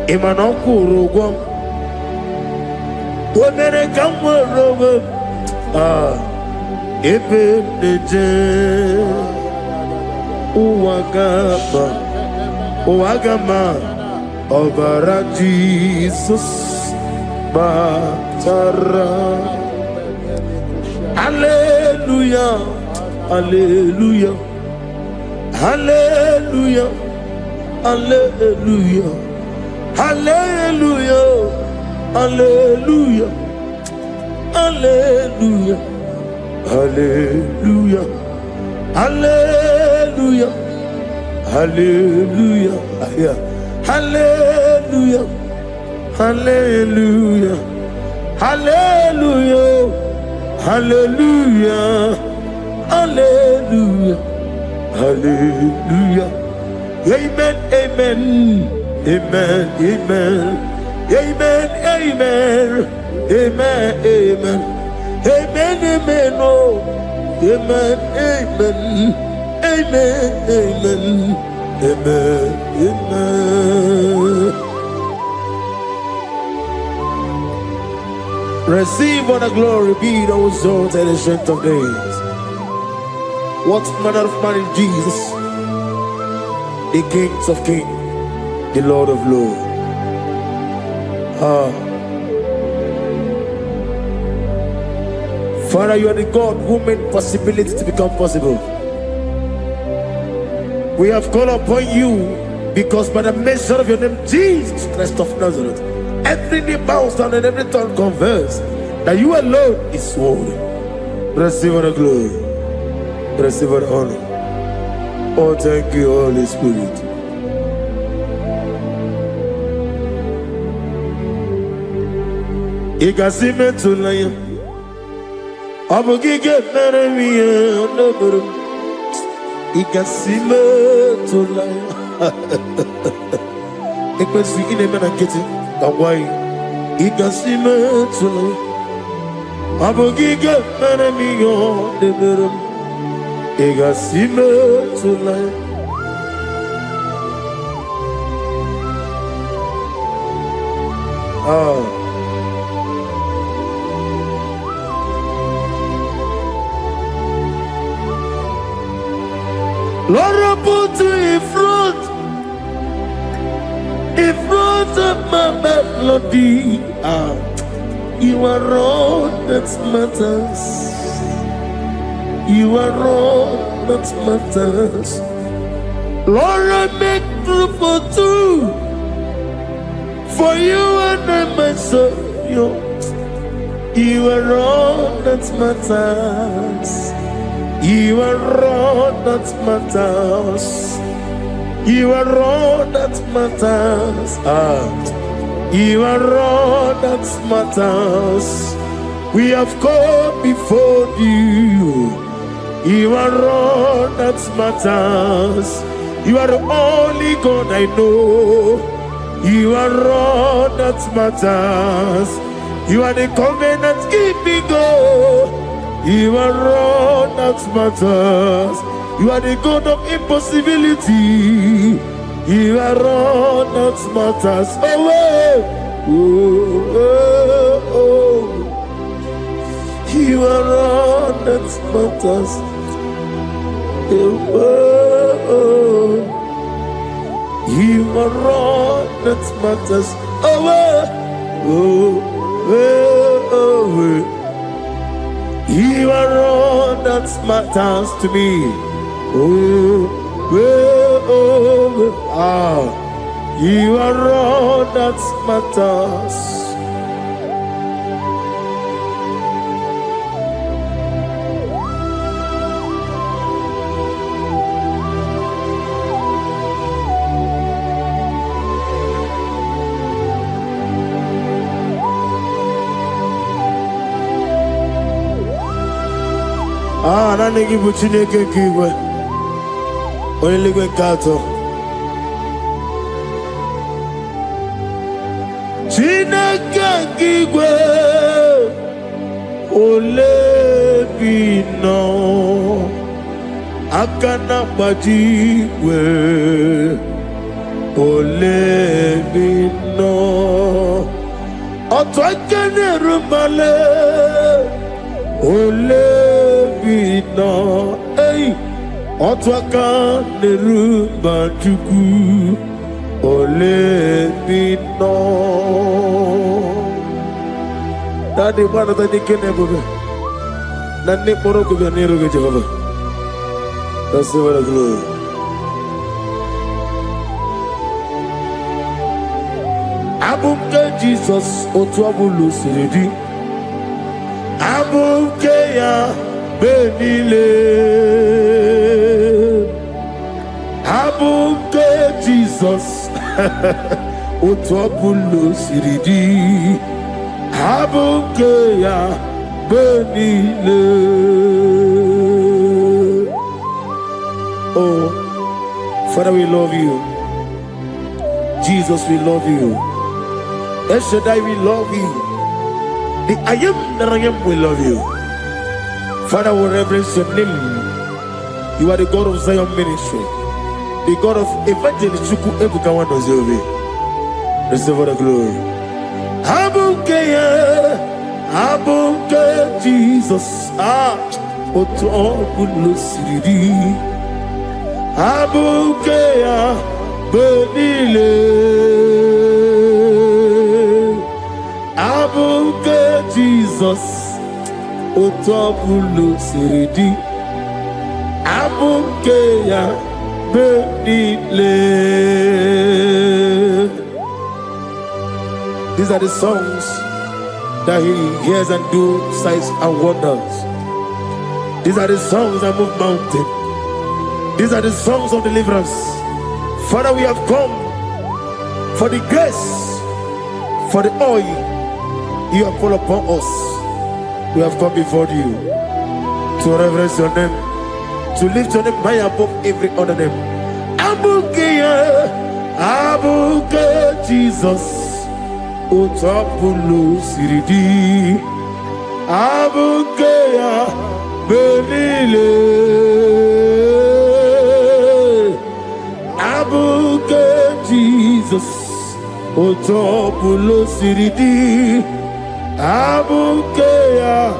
Imanokuru Wamere kamwarowe Ebe neje Uwagama Obara Jesus Batara Hallelujah Hallelujah Hallelujah Hallelujah Hallelujah Hallelujah Hallelujah Hallelujah Hallelujah Hallelujah Hallelujah Hallelujah Hallelujah Hallelujah Hallelujah Hallelujah Amen Amen Amen Amen Amen Amen Amen Amen Amen Amen Oh Amen Amen Amen Amen Amen Amen. Receive all the glory, be thou exalted and the strength of days. What manner of man is Jesus? The King of kings, the Lord of lords. Father, you are the God who made possibility to become possible. We have called upon you because by the measure of your name, Jesus Christ of Nazareth, every knee bows down and every tongue confesses that you alone is worthy. Receive all the glory. Receive all the honor. Oh, thank you, Holy Spirit. Igasime tulaya abugige meremiye noburu Igasime tulaya Ekwensu ineme na kete Kawai Igasime tulaya abugige meremiye noburu Igasime tulaya Lord, I put you in front of my melody. You are all that matters. You are all that matters. Lord, I make room for two, for you and I myself. You are all that matters. You are all that matters. You are all that matters. You are all that matters. We have come before you. You are all that matters. You are the only God I know. You are all that matters. You are the covenant keeping God. You are all that matters. You are the God of impossibility. You are all that matters. Oh. You are all that matters. Oh. You are all that matters. You are all that matters to me. You are all that matters. Nani gibu Chineke kigwe onye ligwe kato Chineke kigwe ole bino akana gbajigwe ole bino otu akene rumale ole bino otu aka nerumba chukwu ole bino Daddy bwana tani kene bobe nani poro ko be nero ge Jehovah. That's the word of glory. Abumke Jesus otu abulu siridi abumke ya benile abumke Jesus otu abulu siridi abumke ya benile. Oh Father, we love you. Jesus, we love you. El Shaddai, we love you. The I am that I am, we love you. Father, we reverence your name. You are the God of Zion ministry, the God of Evangelist Chuku Ebukawa Wazobia. Receive all the glory. Abuke Jesus, Oto Bulusiri, Abuke Benile, Abuke Jesus, Oto Bulusiri, Abuke Benile. These are the songs that he hears and do signs and wonders. These are the songs that move mountains. These are the songs of deliverance. Father, we have come for the grace, for the oil you have poured upon us. We have come before you to reverence your name, to lift your name high above every other name. Abuke Jesus. Otapulu siridi abukeya benile abuke Jesus Otapulu siridi abukeya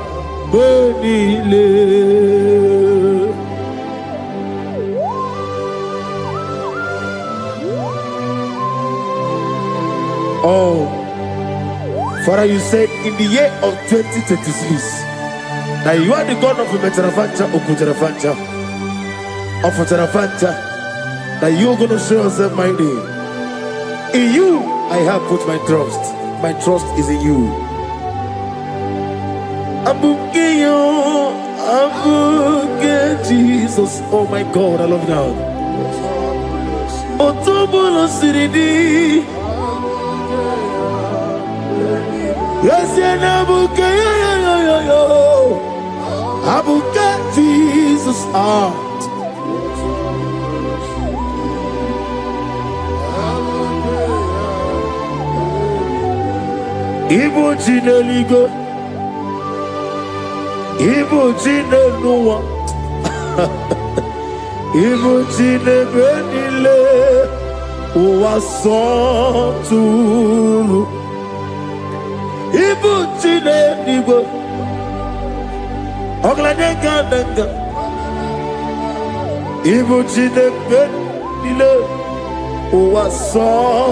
benile. Oh Father, you said in the year of 2026 that you are the God of Metarafanta, Okutarafancha, of Tarafanta, that you are going to show yourself mighty. In you, I have put my trust. My trust is in you. Abuke Jesus. Oh my God, I love you now. Otobulo siridi. Yes, Abuke, Abuke Jesus, Igbo Chineligo, Igbo Chineluwa, Igbo Chinebenile, Uwasoturu, Igbo Chineligo, Oglanenga, Igbo Chinebenile, Uwasoturu.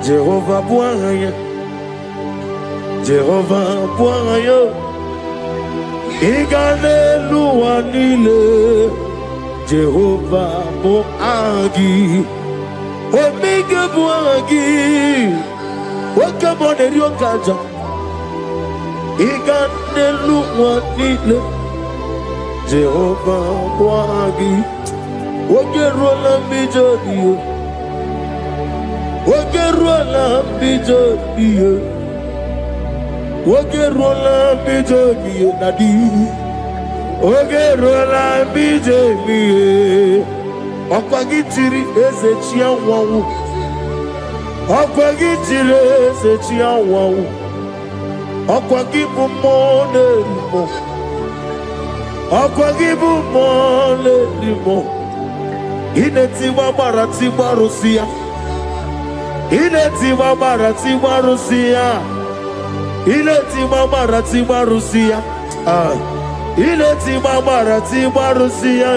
Jehovah Bwanya, Jehovah Bwanya, Iganelua Nile, Jehovah Boagi, Omega Boagi, Wakabone Ryokaja, Iganelua Nile, Jehovah Boagi, Wakerola Mijodio. Wakerola bijobiye, Wakerola bijobiye nadi, Wakerola bijobiye. Okwagitiri ezechia wawu, Okwagitiri ezechia wawu, Okwagibu mone limo, Okwagibu mone limo. Inetiwa baratiwa Rusia. Iletiwa baratiwa Rusia, Iletiwa baratiwa Rusia, Iletiwa baratiwa Rusia,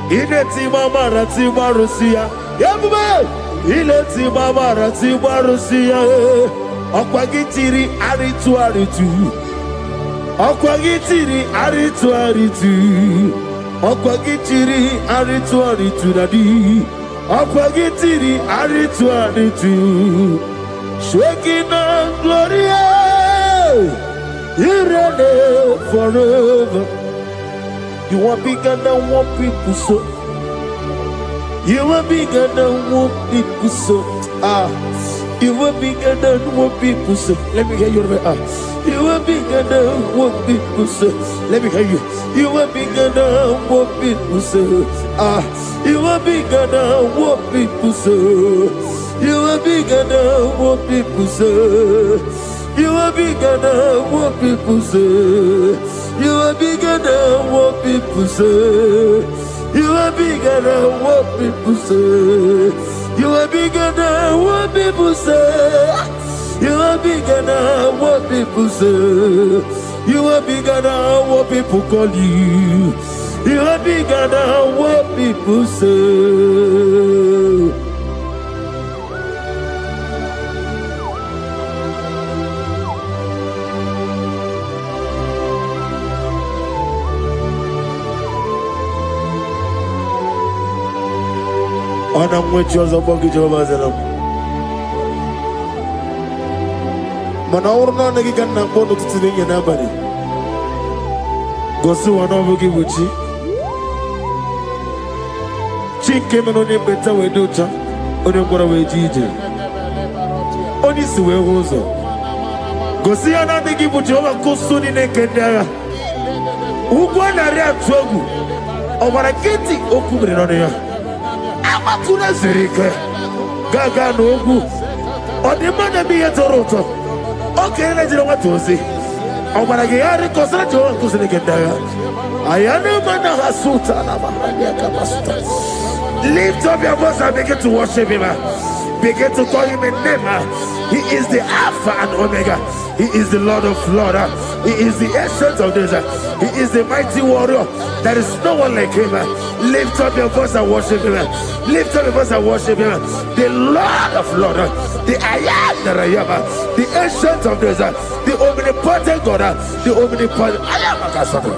Iletiwa baratiwa Rusia, Yabube, Iletiwa baratiwa Rusia, Okwagitiri aritu, Okwagitiri aritu nadi. Akwagitiri aritu, Shekina Gloria, you reign forever. You are bigger than what people so. You are bigger than what people so. You are bigger than what people say. Let me hear you. You are bigger than what people say. Let me hear you. You are bigger than what people say. You are bigger than what people say. You are bigger than what people say. You are bigger than what people say. You are bigger than what people say. You are bigger than what people say. You are bigger than what people say. You are bigger than what people say. You are bigger than what people call you. You are bigger than what people say. Ana mwechi ozobogi Jehovah zelam. Mana urna negi kanna kono tutsinye nabari. Gosi wana bogi buchi. Chike menoni beta weducha. Oni ngora wejije. Oni siwe hozo. Gosi ana negi buchi oba kusuni nekendaya. Ugwa na ria twogu. Obara kiti okumre none ya. Amatuna zirike gaga n'ogwu ọdịmma na-eme ihe tọrọ ụtọ okenye na-ejiri nwata ozi ọ gwara gị ya rịkọsịrị Jehova nkụziri gị ndị agha aya na-eme na ha sụta na mahadum aka masuta. Lift up your voice and begin to worship him. Begin to call him a name. He is the Alpha and Omega. He is the Lord of Lords. He is the Ancient of Days. He is the mighty warrior. There is no one like him. Lift up your voice and worship him. Lift up your voice and worship him. The Lord of Lords, the I am that I am, the Ancient of Days, the omnipotent God, the omnipotent I am a Kasaka.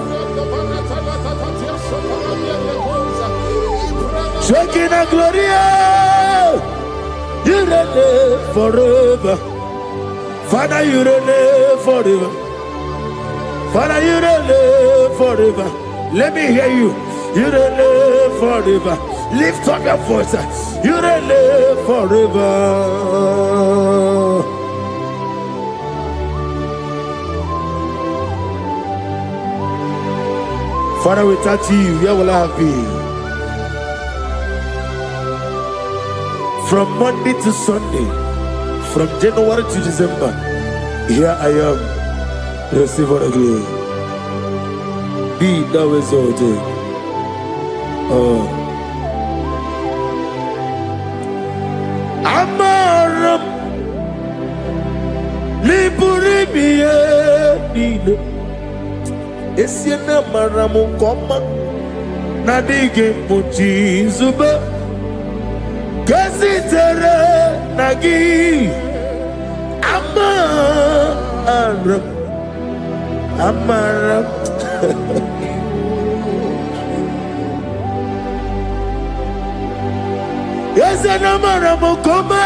Shekinah Gloria, you reign forever. Father, you reign forever. Father, you reign forever. Let me hear you. You reign forever. Lift up your voice. You reign forever. Father, without you, where will I be? From Monday to Sunday, From January to December, here I am. Receive all the glory. Be thou exalted. Amaram Liburibie Nino Esiena Maramu Koma Nadige Muji Zuba Gazitere Nagi Amaram Yes, and Amaram Koma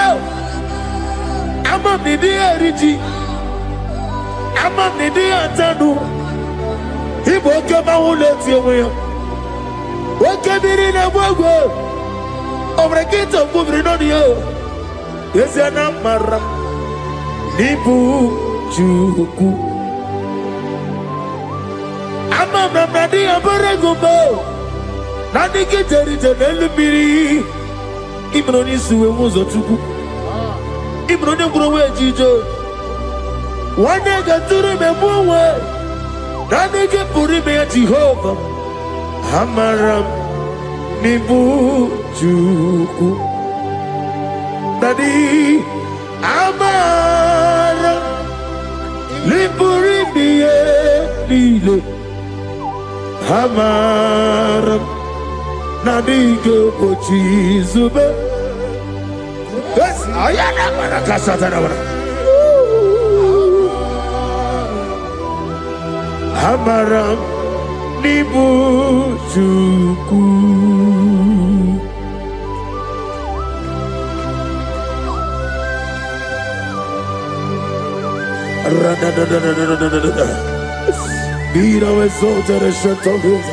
Amam Nidi Eriji Amam Nidi Antanu He woke up my whole left your way. Woke up in a wogo over a gate of moving on you. Yes, and Amaram Nibu Juku Amam Nadi Abaragumbo Nadi Kitari Telebiri Ibroni Suwe Muzotuku Ibroni Browe Jijo one nigga to remember Nadi Puri me Jehovah Amaram Nibu Juku Nadi Amaram Niburi Bie Lile Amaram Nadiga Pochi Zube. Yes, I am a Casatana. Amaram Nibu Juku. Be thou exalted and shut of his.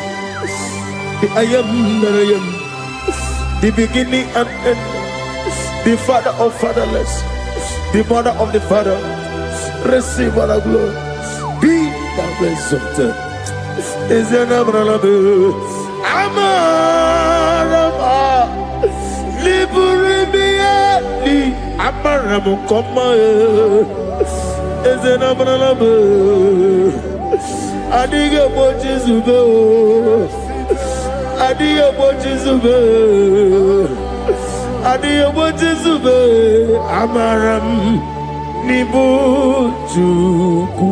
I am that I am, the beginning and end, the father of fatherless, the mother of the father. Receive all the glory. Be thou exalted. Is an Abraham, Amarama, Liburibiati, Amaramu Koma, is an Abraham, Adiga Bochizube. Adiyo Bochizube, Adiyo Bochizube, Amaram Nibu Juku.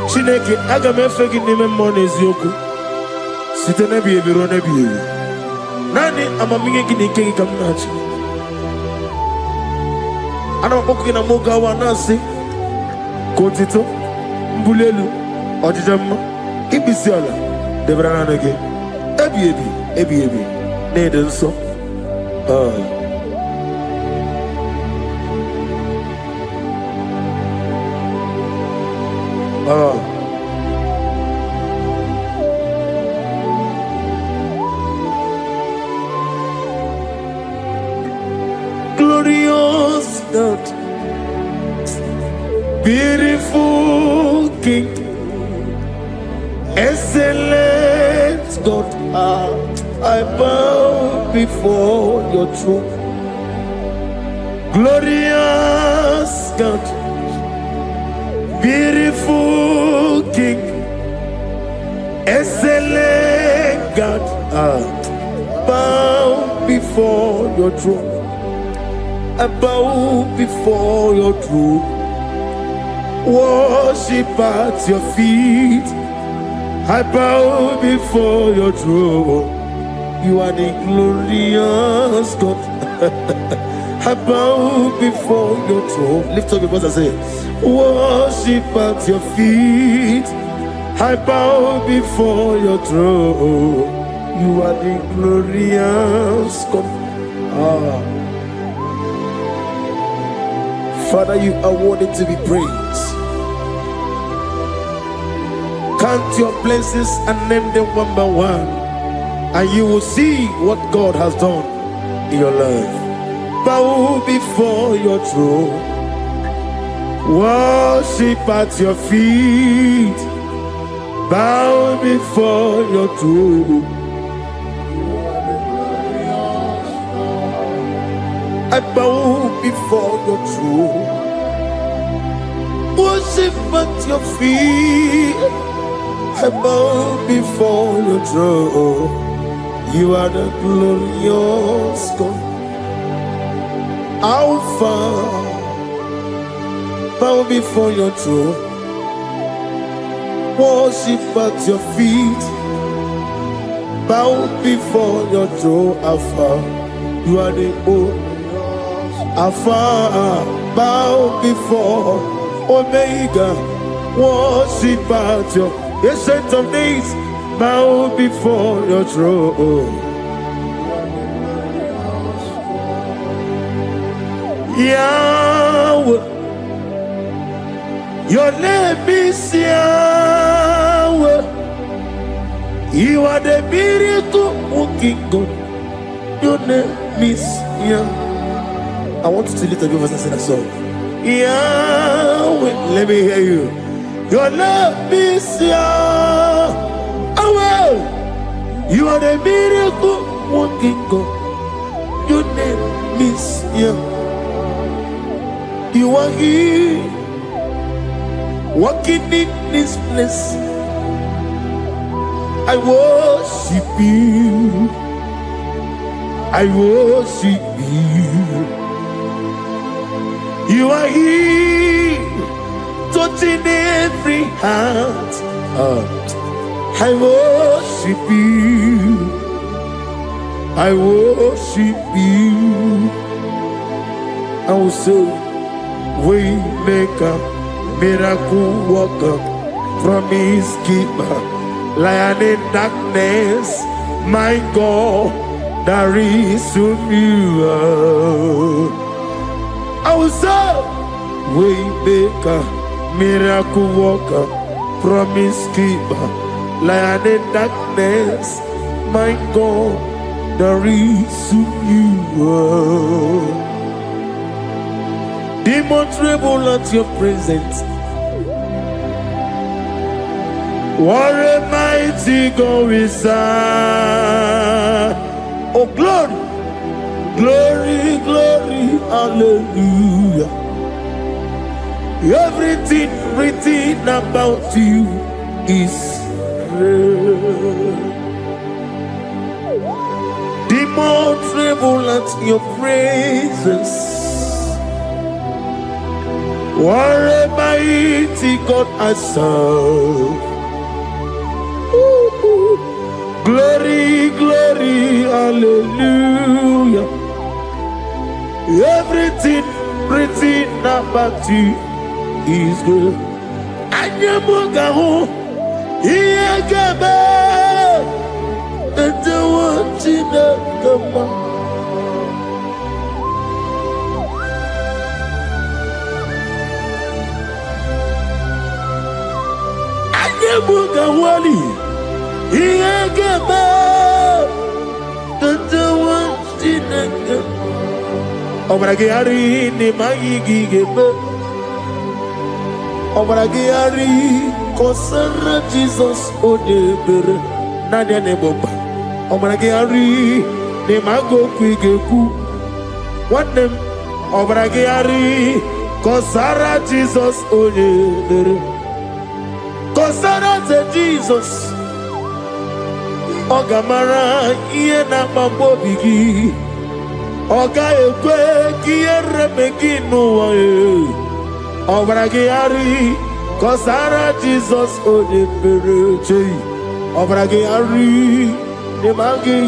Chineke aga m efe gị n'ime mmụọ na eziokwu site n'ebi ebi ruo n'ebi ebi. Naanị amamihe gị na ike gị ka m na-achị. Ana m akpọku gị na mmoge awa na-asị ka otito mbuli elu ọdịda mma ikpisi ala debere naanị gị ebi ebi ebi ebi na-ede nsọ. Glorious God, beautiful King, excellent God, I bow before your throne. Glorious God, beautiful King, excellent God, bow before your throne. I bow before your throne, worship at your feet. I bow before your throne. You are the glorious God. I bow before your throne. Lift up your voice and say, worship at your feet. I bow before your throne. You are the glorious God. Father, you are worthy to be praised. Count your blessings and name them one by one, and you will see what God has done in your life. Bow before your throne. worship at your feet, bow before your throne. I bow before your throne. Worship at your feet, I bow before your throne. You are the glorious God, Alpha. Bow before your throne. Worship at your feet, bow before your throne, Alpha. You are the old Alpha. Bow before Omega. Worship at your Ancient of Days. Bow before your throne. Yahweh, your name is Yahweh. You are the miracle working God. Your name is Yahweh. I want you to lift up your voice and sing a song. Yahweh, let me hear you. Your name is Yahweh. You are the miracle working God. Your name is Yahweh. You are here, walking in this place. I worship you. I worship you. You are here, touching every heart. I worship you. I worship you. I will say, Waymaker, miracle worker, promise keeper, lion in darkness, my God, there is you. I will say, Waymaker, miracle worker, promise keeper, lion in darkness, my God, there is you. Demons tremble at your presence. What a mighty God we serve. Oh, glory, glory, glory, hallelujah. Everything written about you is real. Demons tremble at your presence. What a mighty God I serve. Glory, glory, hallelujah. Everything written about you is good. Anyamugaho, Iyagaba, and the one in the Bugawali, Iyagaba, the one in the Obragiari, the Magigi Gebe, Obragiari, Kosara Jesus, Odebere, Nadia Neboba, Obragiari, the Mago Quigeku, what them, Obragiari, Kosara Jesus, Odebere. Kosara Jesus, Ogamara, Iena Mambobigi, Oga Ekwe, Kiere Megino, Obragiari, Kosara Jesus, Odebere, Obragiari, Nemagi,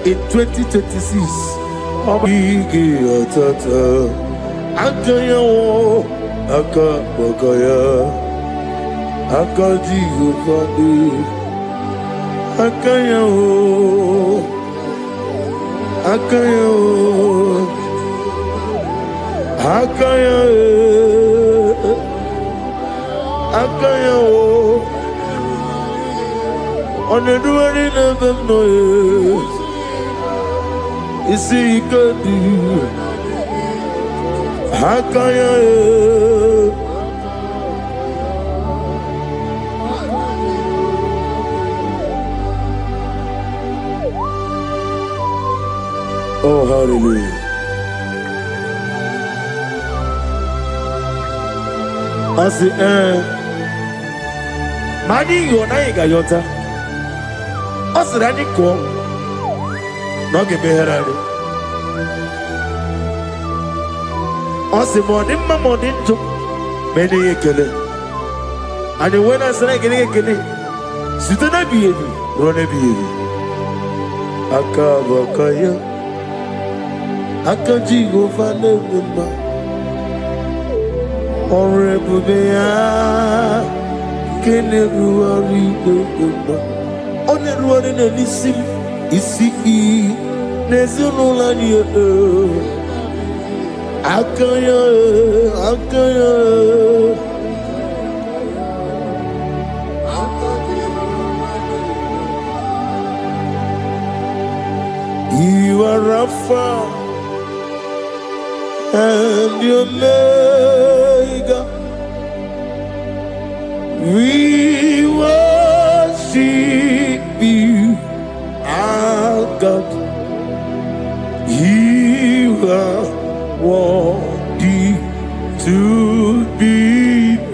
in 2026, Obigi, Otata, Antonio, Akabokaya. Akadi Ufadi Akayo Akayo Akayo Akayo On the doing never know Isi Kadi Akayo Oh, hallelujah. I say, Mani Yonaiga Yota. I said, I didn't come. Not give me her. I said, Modimma Modinto. Many a killer. And when I said, I get a killer, sit on a baby, run a baby. Akabakaya. Akajigo Fanema. Horrible they are. Can everyone read the book? On everyone in a listen, is see, there's no line. Akaya, Akaya. You are Alpha and Omega. We worship you, our God. You are worthy to be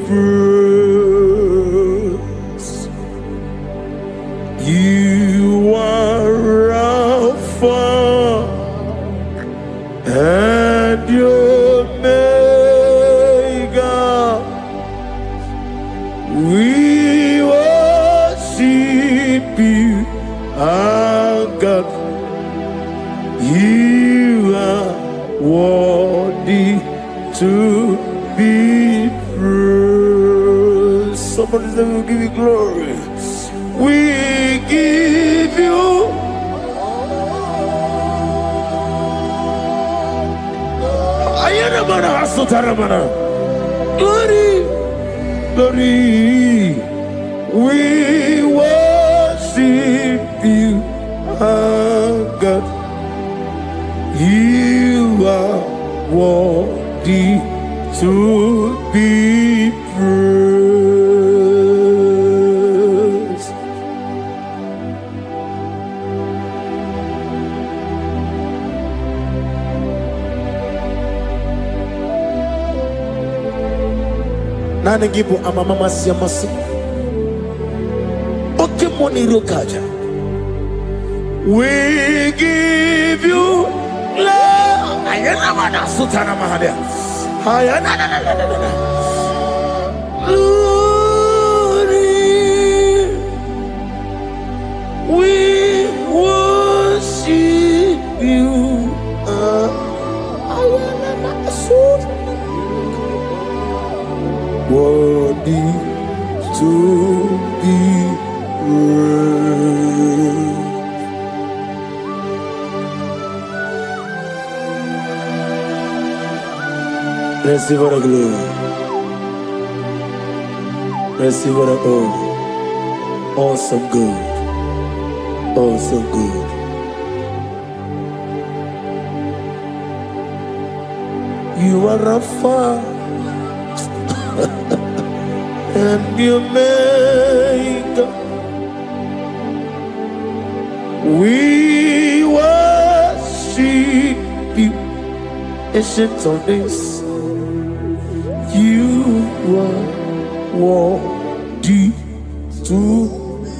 praised. You are Alpha and Omega. We worship you, our God. You are worthy to be praised. Somebody say, we'll give you glory. We give you glory, glory. We worship you, our God. You are worthy to be praised. Nana Gibo Amama Siamasu. Okay, money rokaja. We give you love. Ayana mana sutana mahadia. Ayana na. Glory. We worship you. Ayana na sutana. Worthy to be praised. Receive the glory. Receive the honor. Awesome God. Awesome God. You are Alpha and Omega. We worship you, ancient of days. You are worthy to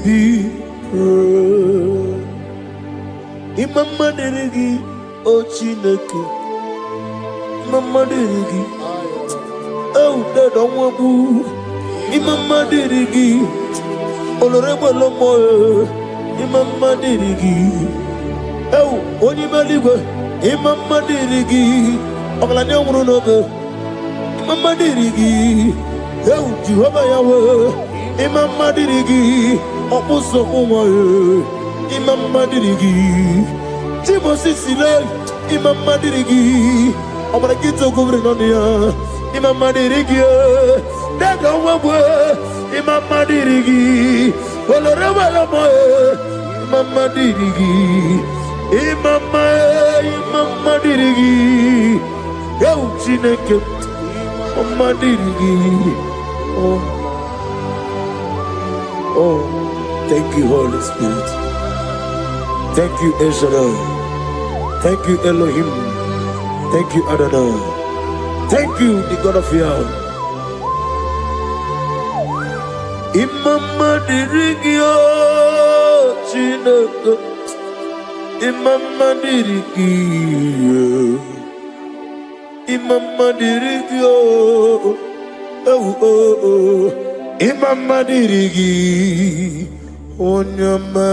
be praised. Imama deregi ochineke. Imama deregi. Oh, that don't want to. Imama deregi. Honorable Lomo. Imama deregi. Oh, Onimaligo. Imama deregi. Oglanya Murunobe. Imama dirigi, eu Jehovah Yahweh. Imama dirigi, opuso umaye. Imama dirigi, Timosi Sile. Imama dirigi, Obragito Governonia. Imama dirigi, Daga Wawe. Imama dirigi, Olorama Lamae. Imama dirigi, Imama dirigi, eu Chineke. Oh, thank you, Holy Spirit. Thank you, El Shaddai. Thank you, Elohim. Thank you, Adonai. Thank you, the God of Yah. Imama dirigio chineke, Imama dirigio, Imama dirigio, oh, Imama dirigi, Onyama.